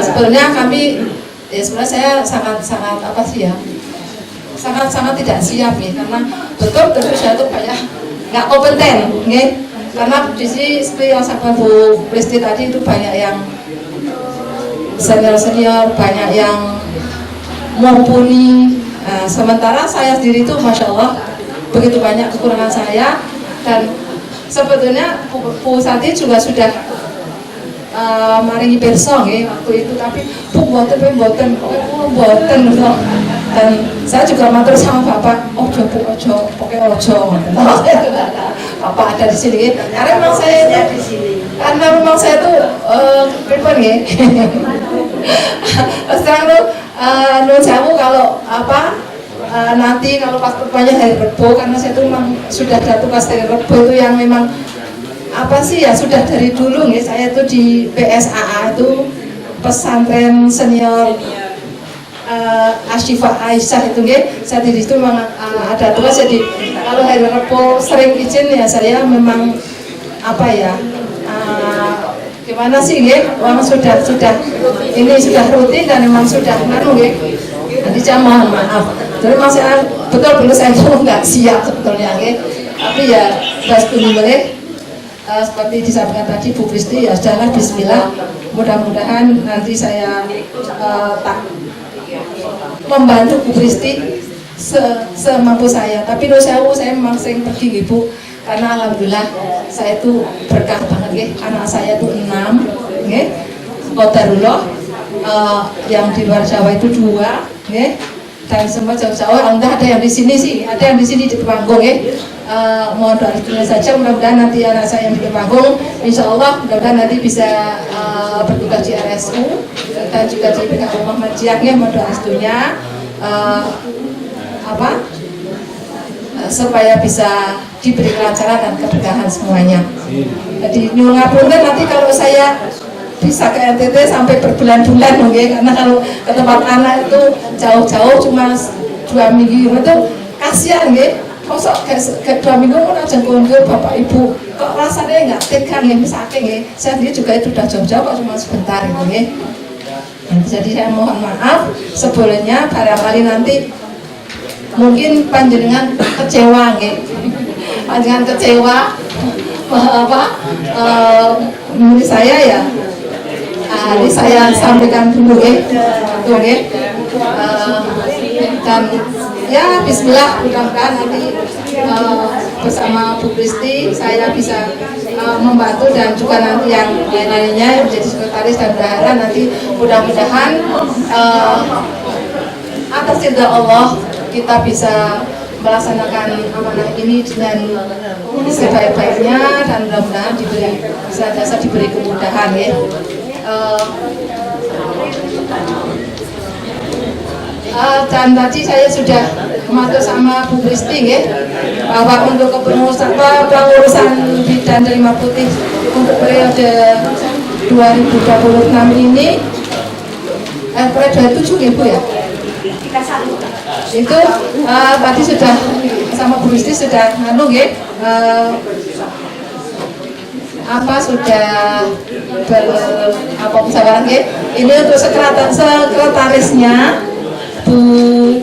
Sebenarnya kami, ya sebenarnya saya sangat apa sih ya, sangat tidak siap nih, karena betul saya itu banyak nggak kompeten, nih. Karena di sini seperti yang sampaikan Bu Pristi tadi itu banyak yang senior, banyak yang mumpuni. Sementara saya sendiri itu Masya Allah begitu banyak kekurangan saya, dan sebetulnya Bu Santi juga sudah maringi perso ya waktu itu, tapi Bu boten dan saya juga matur sama Bapak, ojo pokoknya ojo. Bapak ada di sini ya, karena memang saya itu pripun ya. Sekarang tuh nun sewu kalau nanti kalau pas perpanjang hari Rebo, karena saya itu memang sudah ada tugas dari Rebo itu yang memang sudah dari dulu nih, saya itu di PSAA itu pesantren senior Asyifa Aisyah itu nih, saya di situ memang ada tugas. Jadi kalau hari Rebo sering izin ya, saya memang gimana sih nih, memang sudah ini sudah rutin dan memang sudah nih. Jadi saya mohon maaf. Jadi masih betul saya pun nggak siap sebetulnya nih, tapi ya boleh. Seperti disampaikan tadi Bu Kristi, ya sudahlah, bismillah, mudah-mudahan nanti saya tak membantu Bu Kristi semampu saya. Tapi saya memang sering pergi Ibu, karena alhamdulillah saya itu berkah banget ya. Anak saya itu 6 ya, qadarullah, yang di luar Jawa itu 2 ya, dan semua jauh-jauh. Alhamdulillah ada yang di sini sih, ada yang di sini di Temanggung ya. Mohon doa restunya saja, mudah-mudahan nanti anak saya yang di Temanggung, insya Allah mudah-mudahan nanti bisa bertugas di RSU dan juga di PKU Muhammadiyah ya. Mohon doa restunya supaya bisa diberi kelancaran dan keberkahan semuanya. Jadi nyuwun ngapunten nanti kalau saya bisa ke NTT sampai berbulan-bulan mungkin, karena kalau ke tempat anak itu jauh-jauh cuma 2 minggu itu kasihan ya. Kosok ke 2 minggu pun aja kunjung Bapak Ibu, kok rasanya nggak tegang ya, misalnya ya. Saya sendiri juga itu udah jauh-jauh kok cuma sebentar gitu ya. Jadi saya mohon maaf sebelumnya, barangkali nanti mungkin panjenengan kecewa ya. Panjenengan kecewa menurut saya ya. Ini saya sampaikan dulu ya, dan ya bismillah, mudah-mudahan nanti bersama Bu Kristi saya bisa membantu, dan juga nanti yang lain-lainnya menjadi sekretaris dan bendahara, nanti mudah-mudahan atas ridha Allah kita bisa melaksanakan amanah ini dengan sebaik-baiknya, dan mudah-mudahan senantiasa diberi kemudahan ya. Dan tadi saya sudah matur sama Bu Kristi ya, bahwa untuk pengurusan bidang terima putih untuk periode 2026 ini periode 7 ya Bu ya, itu tadi sudah sama Bu Kristi sudah sudah musyawarah ya. Ini untuk sekretarisnya Bu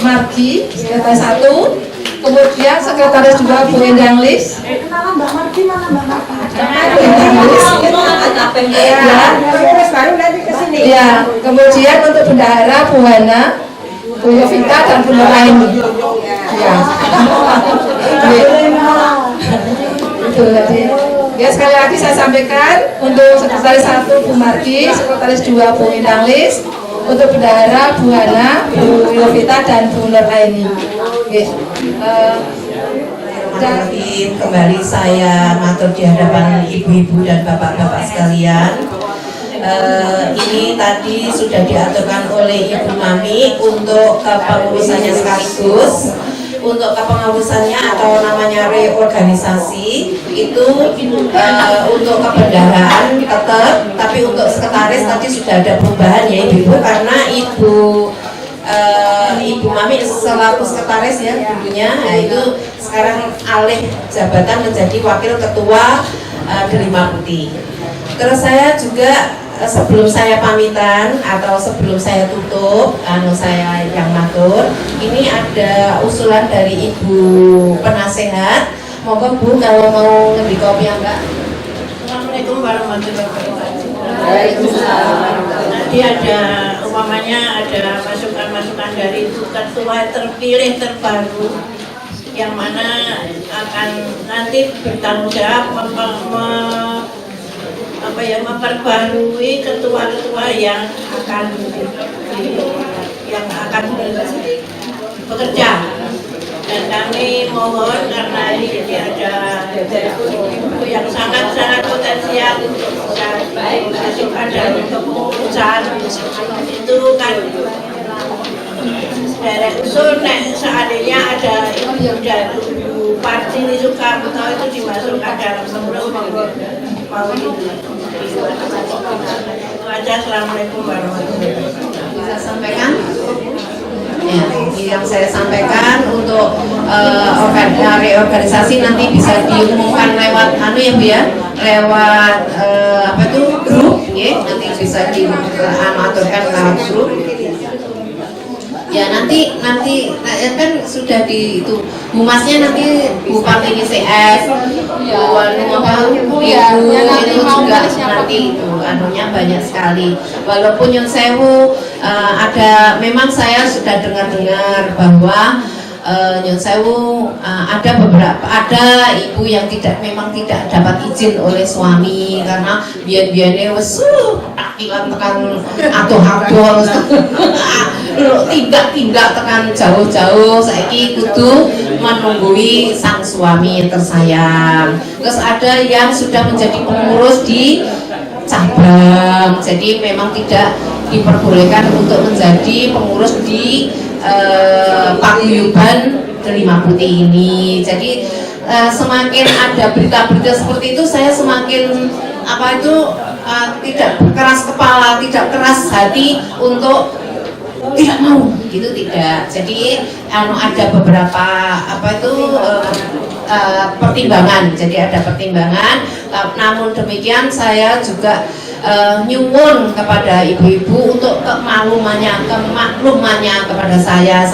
Margi, sekretaris 1, kemudian sekretaris 2 Bu Endang Lis. Mbak Margi mana Mbak Margi? Ya, kemudian untuk bendahara Bu Hana, Bu Yovita dan Bu Nuraini. Ya. Itu tadi. Ya, sekali lagi saya sampaikan, untuk sekretaris 1 Bu Margi, sekretaris 2 Bu Endang Lis, untuk bendahara Bu Hana, Bu Yovita dan Bu Nuraini. Dan kembali saya matur di hadapan ibu-ibu dan bapak-bapak sekalian. ini tadi sudah diaturkan oleh Ibu Mami untuk kepengurusannya sekaligus. Untuk kepengurusannya atau namanya reorganisasi itu untuk kebendaharaan tetap, tapi untuk sekretaris tadi sudah ada perubahan ya Ibu, karena Ibu Mami selaku sekretaris ya dulunya, nah itu sekarang alih jabatan menjadi wakil ketua Delima Putih. Terus saya juga sebelum saya pamitan atau sebelum saya tutup, saya yang matur, ini ada usulan dari Ibu Penasehat. Monggo Bu kalau mau ngendika enggak. Assalamualaikum warahmatullahi wabarakatuh. Waalaikumsalam. Nanti ada umpamanya ada masukan-masukan dari ketua terpilih terbaru yang mana akan nanti bertanggung jawab memperbarui ketua-ketua yang akan bekerja. Dan kami mohon karena ini ada ibu yang sangat-sangat potensial masukkan dalam kepengurusan itu kan dari usul seandainya ada ibu dari Partini Soekarno itu dimasukkan dalam pengurus mau itu aja. Assalamualaikum warahmatullahi wabarakatuh. Bisa sampaikan? Ya, yang saya sampaikan untuk reorganisasi nanti bisa diumumkan lewat ya Bu ya, lewat grup ya, nanti bisa diaturkan lewat grup. Ya nanti kan sudah di itu humasnya nanti Bupati CF, Ibu itu juga nanti itu anunya banyak sekali. Walaupun Nyun Sewu memang saya sudah dengar bahwa Nyun Sewu ada ibu yang memang tidak dapat izin oleh suami karena biar-biarnya wes takilan tekan atuh-atuh tidak tekan jauh-jauh, saiki kudu menunggui sang suami yang tersayang. Terus ada yang sudah menjadi pengurus di cabang, jadi memang tidak diperbolehkan untuk menjadi pengurus di paguyuban Delima Putih ini. Jadi semakin ada berita-berita seperti itu, saya semakin tidak keras kepala, tidak keras hati untuk tidak mau gitu, tidak. Jadi ada beberapa pertimbangan. Jadi ada pertimbangan. Namun demikian saya juga nyuwun kepada ibu-ibu untuk kemaklumannya kepada saya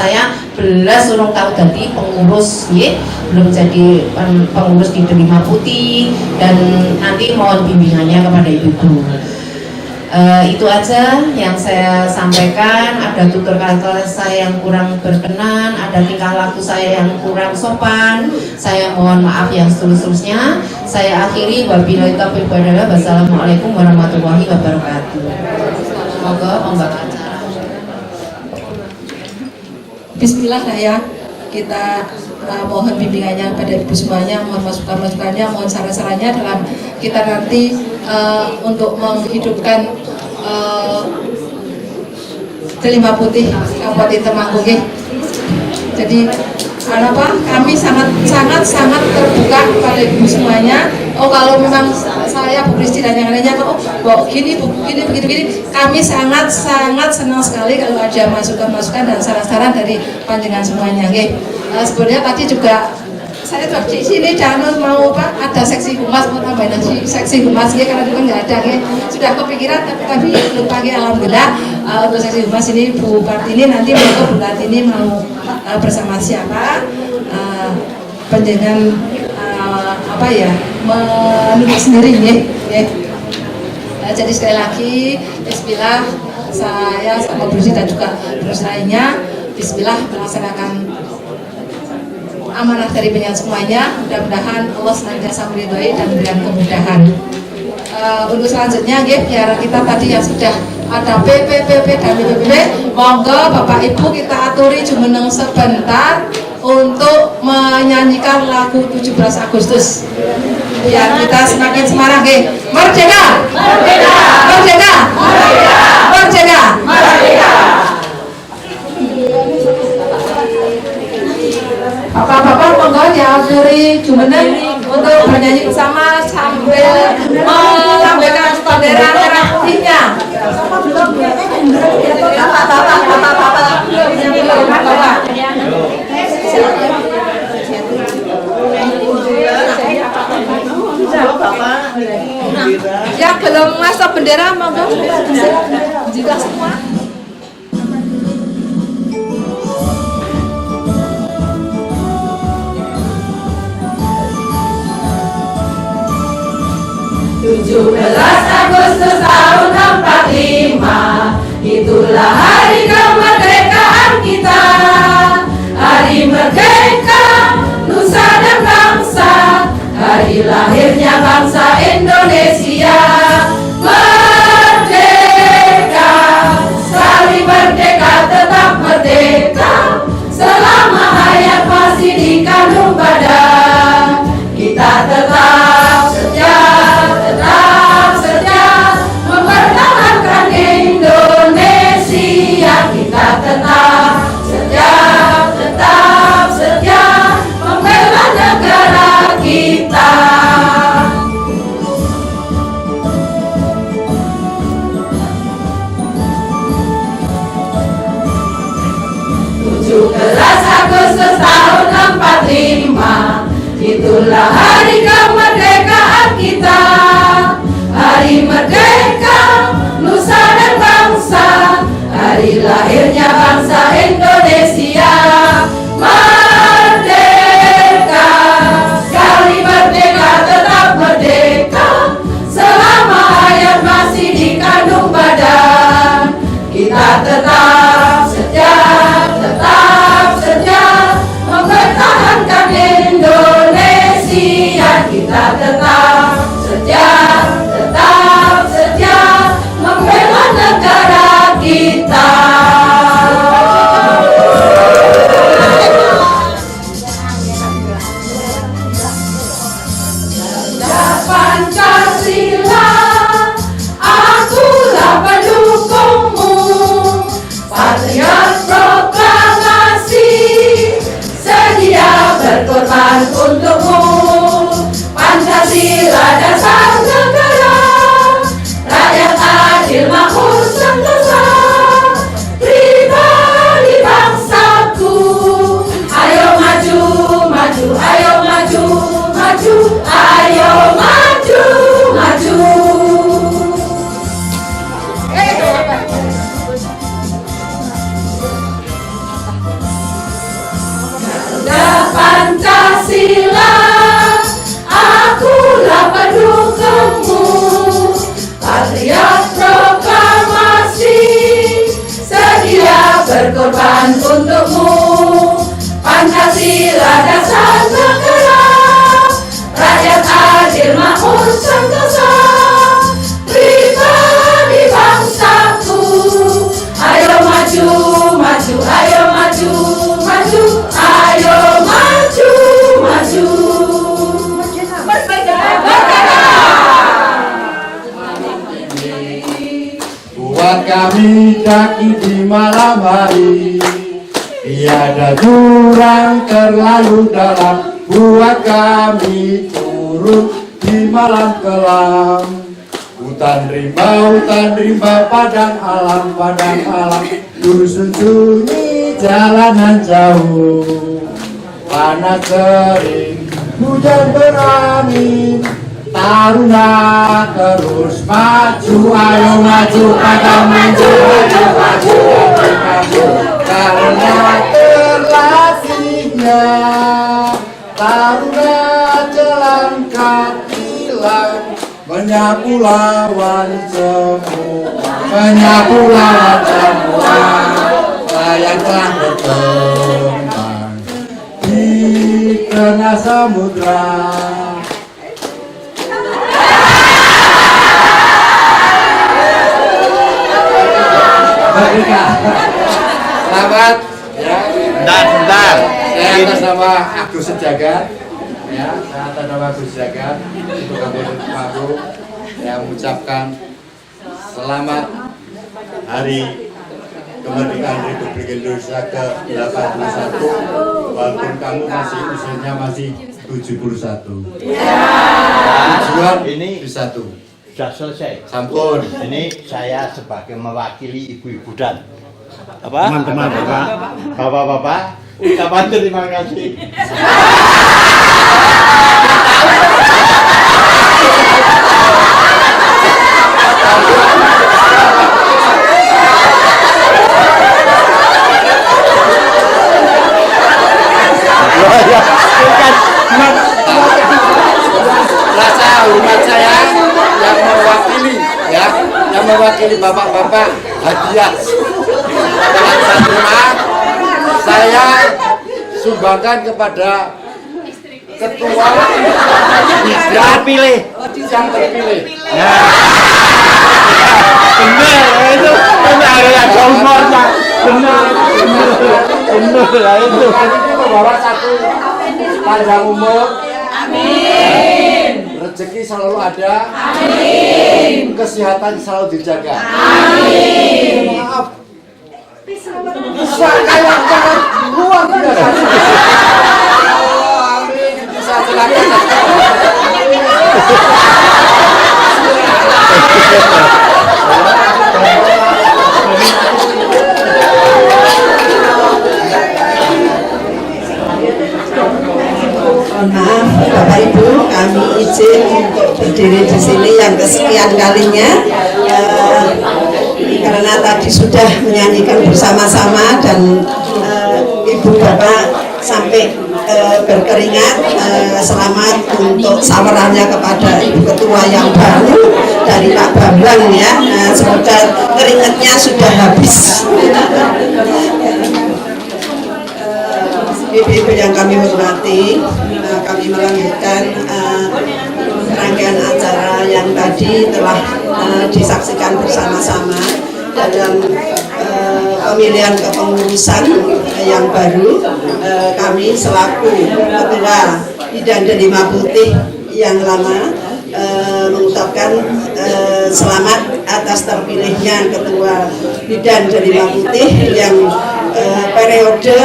belas urung tahu jadi pengurus ya, belum jadi pengurus di Delima Putih, dan nanti mohon bimbingannya kepada ibu-ibu. Itu aja yang saya sampaikan. Ada tutur kata saya yang kurang berkenan, ada tingkah laku saya yang kurang sopan, saya mohon maaf yang setulus-tulusnya. Saya akhiri, wabillahi taufiq wal hidayah. Wassalamualaikum warahmatullahi wabarakatuh. Semoga membaca. Bismillah ya, kita mohon bimbingannya pada ibu semuanya, mohon masukan-masukannya, mohon saran-sarannya dalam kita nanti untuk menghidupkan Delima Putih Kabupaten Temanggung. Jadi kami sangat terbuka kepada ibu semuanya. Kalau memang saya Bu Kristi dan yang lainnya begini, kami sangat senang sekali kalau ada masukan-masukan dan saran-saran dari panjenengan semuanya. Sebenarnya tadi juga saya di sini jangan mau ada seksi humas, mau tambahin seksi humas karena itu kan nggak ada. Sudah kepikiran tapi belum pakai. Alhamdulillah untuk seksi humas ini Bu Kartini nanti Bu Kartini mau bersama siapa panjenengan menulis sendiri ya. Jadi sekali lagi Bismillah, saya sama Bu dan juga terus lainnya Bismillah melaksanakan amanah dari penyanyi semuanya. Mudah-mudahan Allah senantiasa meridhoi dan memberikan kemudahan. Untuk selanjutnya biar kita tadi yang sudah ada PPPP dan PPP, monggo Bapak Ibu kita aturi jumeneng sebentar untuk menyanyikan lagu 17 Agustus. biar kita semakin semangat. Merdeka! Merdeka! Merdeka! Merdeka! Merdeka! Bapak-bapak monggo diakhiri jumeneng untuk bernyanyi bersama sambil melambaikan bendera merah putihnya. Yang belum masuk bendera monggo jika semua. Agustus tahun 45, itulah hari kemerdekaan kita. Hari merdeka, nusa dan bangsa, hari lahirnya bangsa Indonesia. Merdeka, sekali merdeka tetap merdeka, selama hayat masih dikandung badan. Kita tetap setia mempertahankan Indonesia. Kita tetap setia membela negara kita. 17 Agustus tahun 45, itulah hari kemerdekaan kita. Hari merdeka, nusa dan bangsa, hari lahirnya bangsa Indonesia. Merdeka, sekali merdeka tetap merdeka, selama hayat masih dikandung badan. Kita tetap setia mempertahankan Indonesia. Kita tetap setia membela negara kita. Pancasila, akulah pendukungmu. Patriot proklamasi, sedia berkorban untukmu. Pancasila dasar negara, rakyat adil makmur sentosa, pribadi bangsaku. Ayo maju, maju, ayo maju, maju, ayo maju, maju. Pancasila, akulah pendukungmu. Patriot proklamasi, sedia berkorban untukmu. Pancasila dasar negara, rakyat adil makmur sentosa, pribadi bangsaku. Ayo maju, maju, ayo maju, maju, ayo maju, maju. Buat kami daki di malam hari, tiada jurang terlalu dalam. Buat kami turun di malam kelam. Hutan rimba, padang alam, dusun sunyi, jalanan jauh. Panas kering, hujan berangin, Taruna terus maju, ayo maju, pada maju, ayo maju, maju, karena terlatihnya Taruna jalan kaki lang, menyapu lawan semua, menyapu lawan semua, layaknya berteman di tengah samudra. Selamat ya. Bentar. Saya atas nama Agus Sejagat ya. saya atas nama Gus Jagat untuk Kabupaten Temanggung yang mengucapkan selamat Hari Kemerdekaan Republik Indonesia ke-81 walaupun kamu usianya masih 71. Tujuan ini bisa tuh. Sudah selesai. Sampun. Ini saya sebagai mewakili ibu-ibu dan teman-teman bapak-bapak ucapan terima kasih. Rasa hormat saya yang mewakili bapak-bapak hadiah dalam rumah saya sumbangkan kepada ketua yang terpilih. Benar itu benar ya hormatnya benar itu. Membawa satu panjang umur. Amin. Rezeki selalu ada. Amin. Kesehatan selalu dijaga. Amin. Maaf. Bisa kayak jangan luar biasa. Amin. Bisa silakan. Maaf Bapak Ibu, kami izin untuk berdiri di sini yang kesekian kalinya karena tadi sudah menyanyikan bersama-sama dan Ibu Bapak sampai berkeringat. Selamat untuk sawerannya kepada Ibu Ketua yang baru dari Pak Bambang ya. Semoga keringatnya sudah habis. Ibu-ibu yang kami hormati, kami melanjutkan rangkaian acara yang tadi telah disaksikan bersama-sama dalam pemilihan kepengurusan yang baru. Kami selaku Ketua Bidan Delima Putih yang lama mengucapkan selamat atas terpilihnya Ketua Bidan Delima Putih yang periode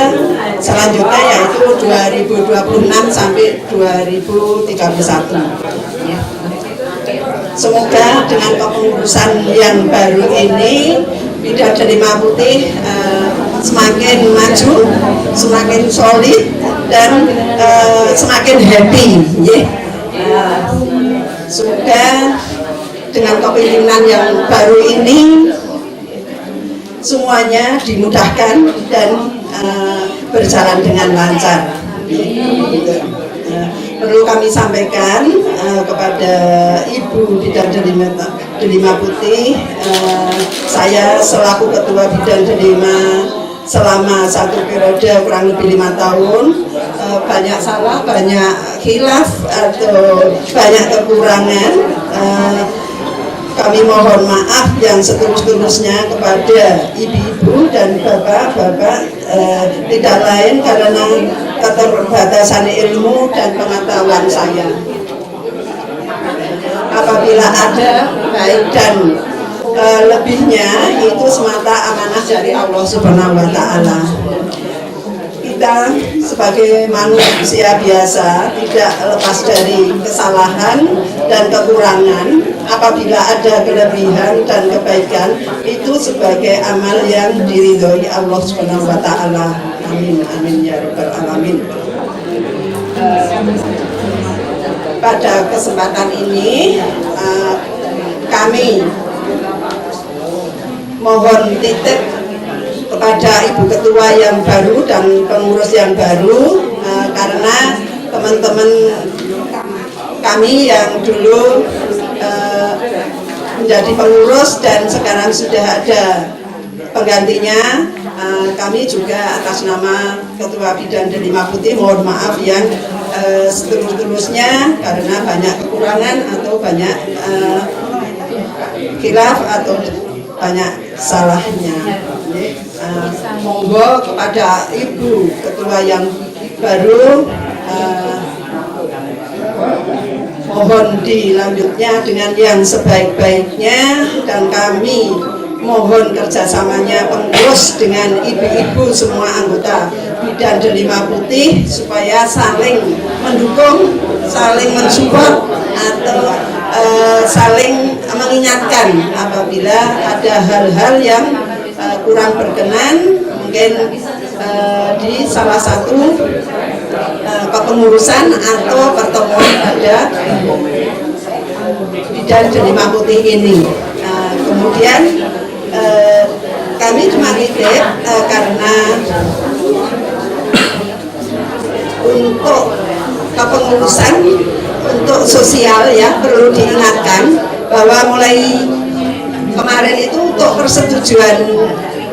selanjutnya yaitu 2026 sampai 2031. Semoga dengan kepengurusan yang baru ini Bidan Delima Putih semakin maju, semakin solid dan semakin happy. Semoga dengan kepemimpinan yang baru ini semuanya dimudahkan dan berjalan dengan lancar. Perlu kami sampaikan kepada Ibu Bidan Delima Putih, saya selaku Ketua Bidan Delima selama satu periode kurang lebih 5 tahun, banyak salah, banyak khilaf atau banyak kekurangan. Kami mohon maaf yang setulus-tulusnya kepada ibu-ibu dan bapak-bapak, tidak lain karena keterbatasan ilmu dan pengetahuan saya. Apabila ada baik dan lebihnya, itu semata amanah dari Allah Subhanahu wa Ta'ala. Kita sebagai manusia biasa tidak lepas dari kesalahan dan kekurangan. Apabila ada kelebihan dan kebaikan, itu sebagai amal yang diridhoi Allah Subhanahu wa Ta'ala. Amin amin ya rabbal alamin. Pada kesempatan ini kami mohon titip kepada Ibu Ketua yang baru dan pengurus yang baru, karena teman-teman kami yang dulu menjadi pengurus dan sekarang sudah ada penggantinya, kami juga atas nama Ketua Bidan Delima Putih mohon maaf yang setulus-tulusnya karena banyak kekurangan atau banyak khilaf atau banyak salahnya. Monggo kepada Ibu Ketua yang baru mohon dilanjutnya dengan yang sebaik-baiknya, dan kami mohon kerjasamanya pengurus dengan ibu-ibu semua anggota Bidan Delima Putih supaya saling mendukung, saling mensupport atau saling mengingatkan apabila ada hal-hal yang kurang berkenan mungkin di salah satu kepengurusan atau pertemuan pada Bidan Delima Putih ini. Kemudian kami cuma titip karena untuk kepengurusan untuk sosial ya perlu diingatkan bahwa mulai kemarin itu untuk persetujuan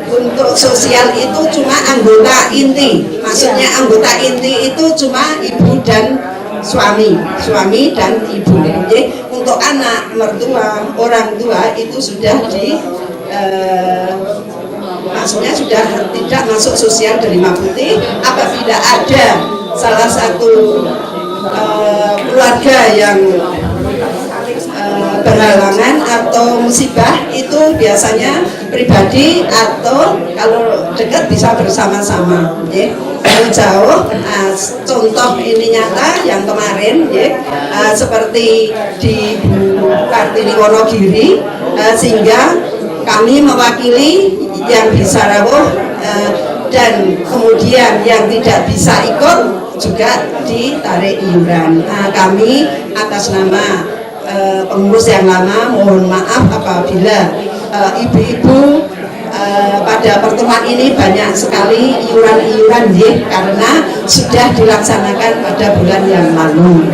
untuk sosial itu cuma anggota inti, maksudnya anggota inti itu cuma ibu dan suami dan ibu. Jadi untuk anak mertua, orang tua itu sudah maksudnya sudah tidak masuk sosial Delima Putih. Apabila ada salah satu keluarga yang berhalangan atau musibah itu biasanya pribadi atau kalau dekat bisa bersama-sama. Kalau jauh, contoh ini nyata yang kemarin seperti di Kartini Wonogiri, sehingga kami mewakili yang bisa rawuh dan kemudian yang tidak bisa ikut juga ditarik iuran. Kami atas nama pengurus yang lama mohon maaf apabila ibu-ibu pada pertemuan ini banyak sekali iuran-iuran karena sudah dilaksanakan pada bulan yang lalu.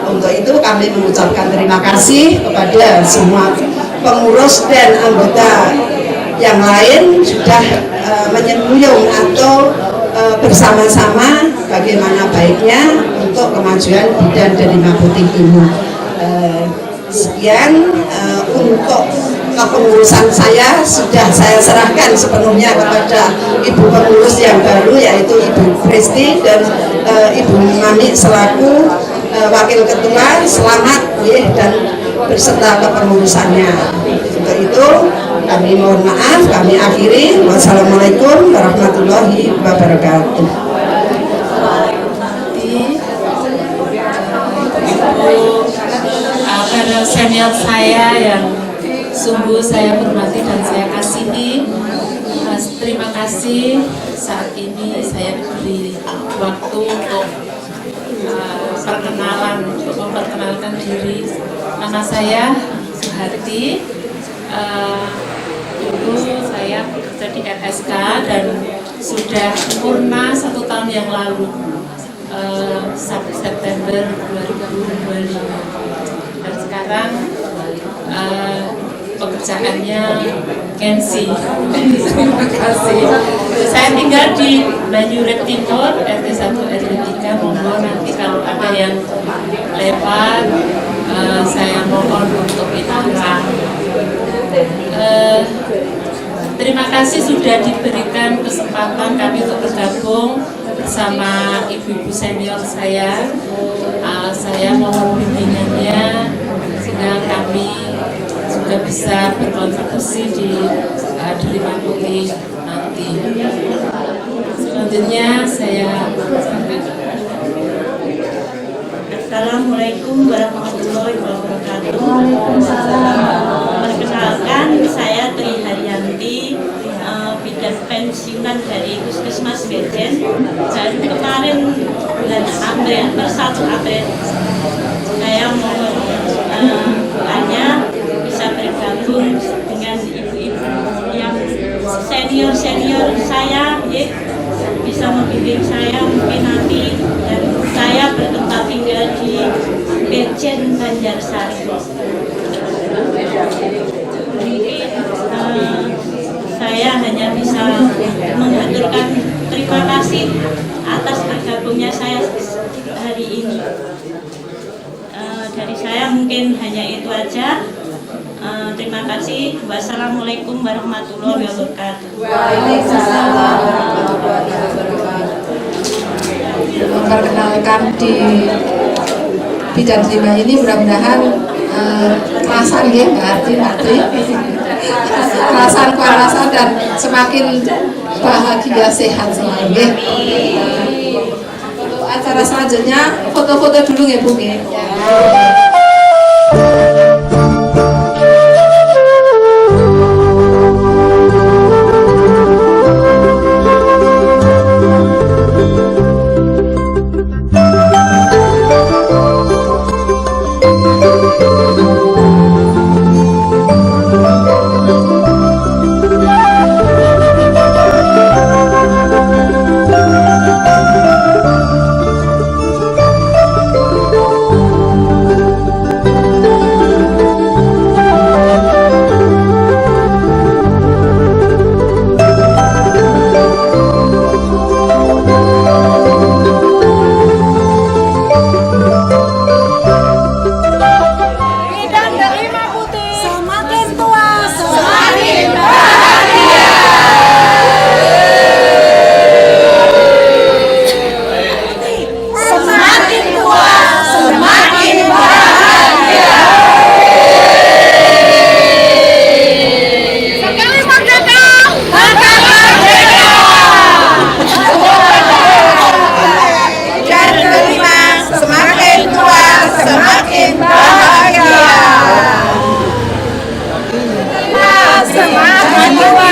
Untuk itu kami mengucapkan terima kasih kepada semua pengurus dan anggota yang lain sudah menyembuyung atau bersama-sama bagaimana baiknya untuk kemajuan Bidan Delima Putih ini. Sekian untuk kepengurusan saya sudah saya serahkan sepenuhnya kepada ibu pengurus yang baru yaitu Ibu Kristi dan Ibu Mami selaku wakil ketua. Selamat dan berserta kepengurusannya. Untuk itu kami mohon maaf, kami akhiri. Wassalamualaikum warahmatullahi wabarakatuh. Para senior saya yang sungguh saya hormati dan saya kasihi, terima kasih saat ini saya diberi waktu untuk memperkenalkan diri. Nama saya Suharti. Dulu saya bekerja di RSK dan sudah purna 1 tahun yang lalu, 1 September 2025. Dan sekarang pekerjaannya Kensi. Terima kasih. Saya tinggal di Banyuret Timur, RT 1 RT 3. Monggo nanti kalau ada yang lewat, saya mohon untuk bicara. Terima kasih sudah diberikan kesempatan kami untuk bergabung bersama ibu-ibu senior saya. Saya mohon bimbingannya sehingga kami juga bisa berkontribusi di Delima Putih nanti. Selanjutnya saya Assalamualaikum warahmatullahi wabarakatuh. Perkenalkan, saya Tri Haryanti, bidan pensiunan dari Puskesmas Bejen. Dan kemarin bulan April, 1 April, saya mohon doanya bisa bergabung dengan ibu-ibu yang senior saya, bisa membimbing saya mungkin nanti, dan saya bertempat tinggal di Bejen Banjarsari. Mungkin saya hanya bisa mengaturkan terima kasih atas bergabungnya saya hari ini. Dari saya mungkin hanya itu aja. Terima kasih. Wassalamualaikum warahmatullahi wabarakatuh. Waalaikumsalam warahmatullahi wabarakatuh. Memperkenalkan di bidan 5 ini mudah-mudahan kerasan ya Mbak Arti kerasan dan semakin bahagia sehat selalu ya. Untuk acara selanjutnya foto-foto dulu ya Bu ya. Semakin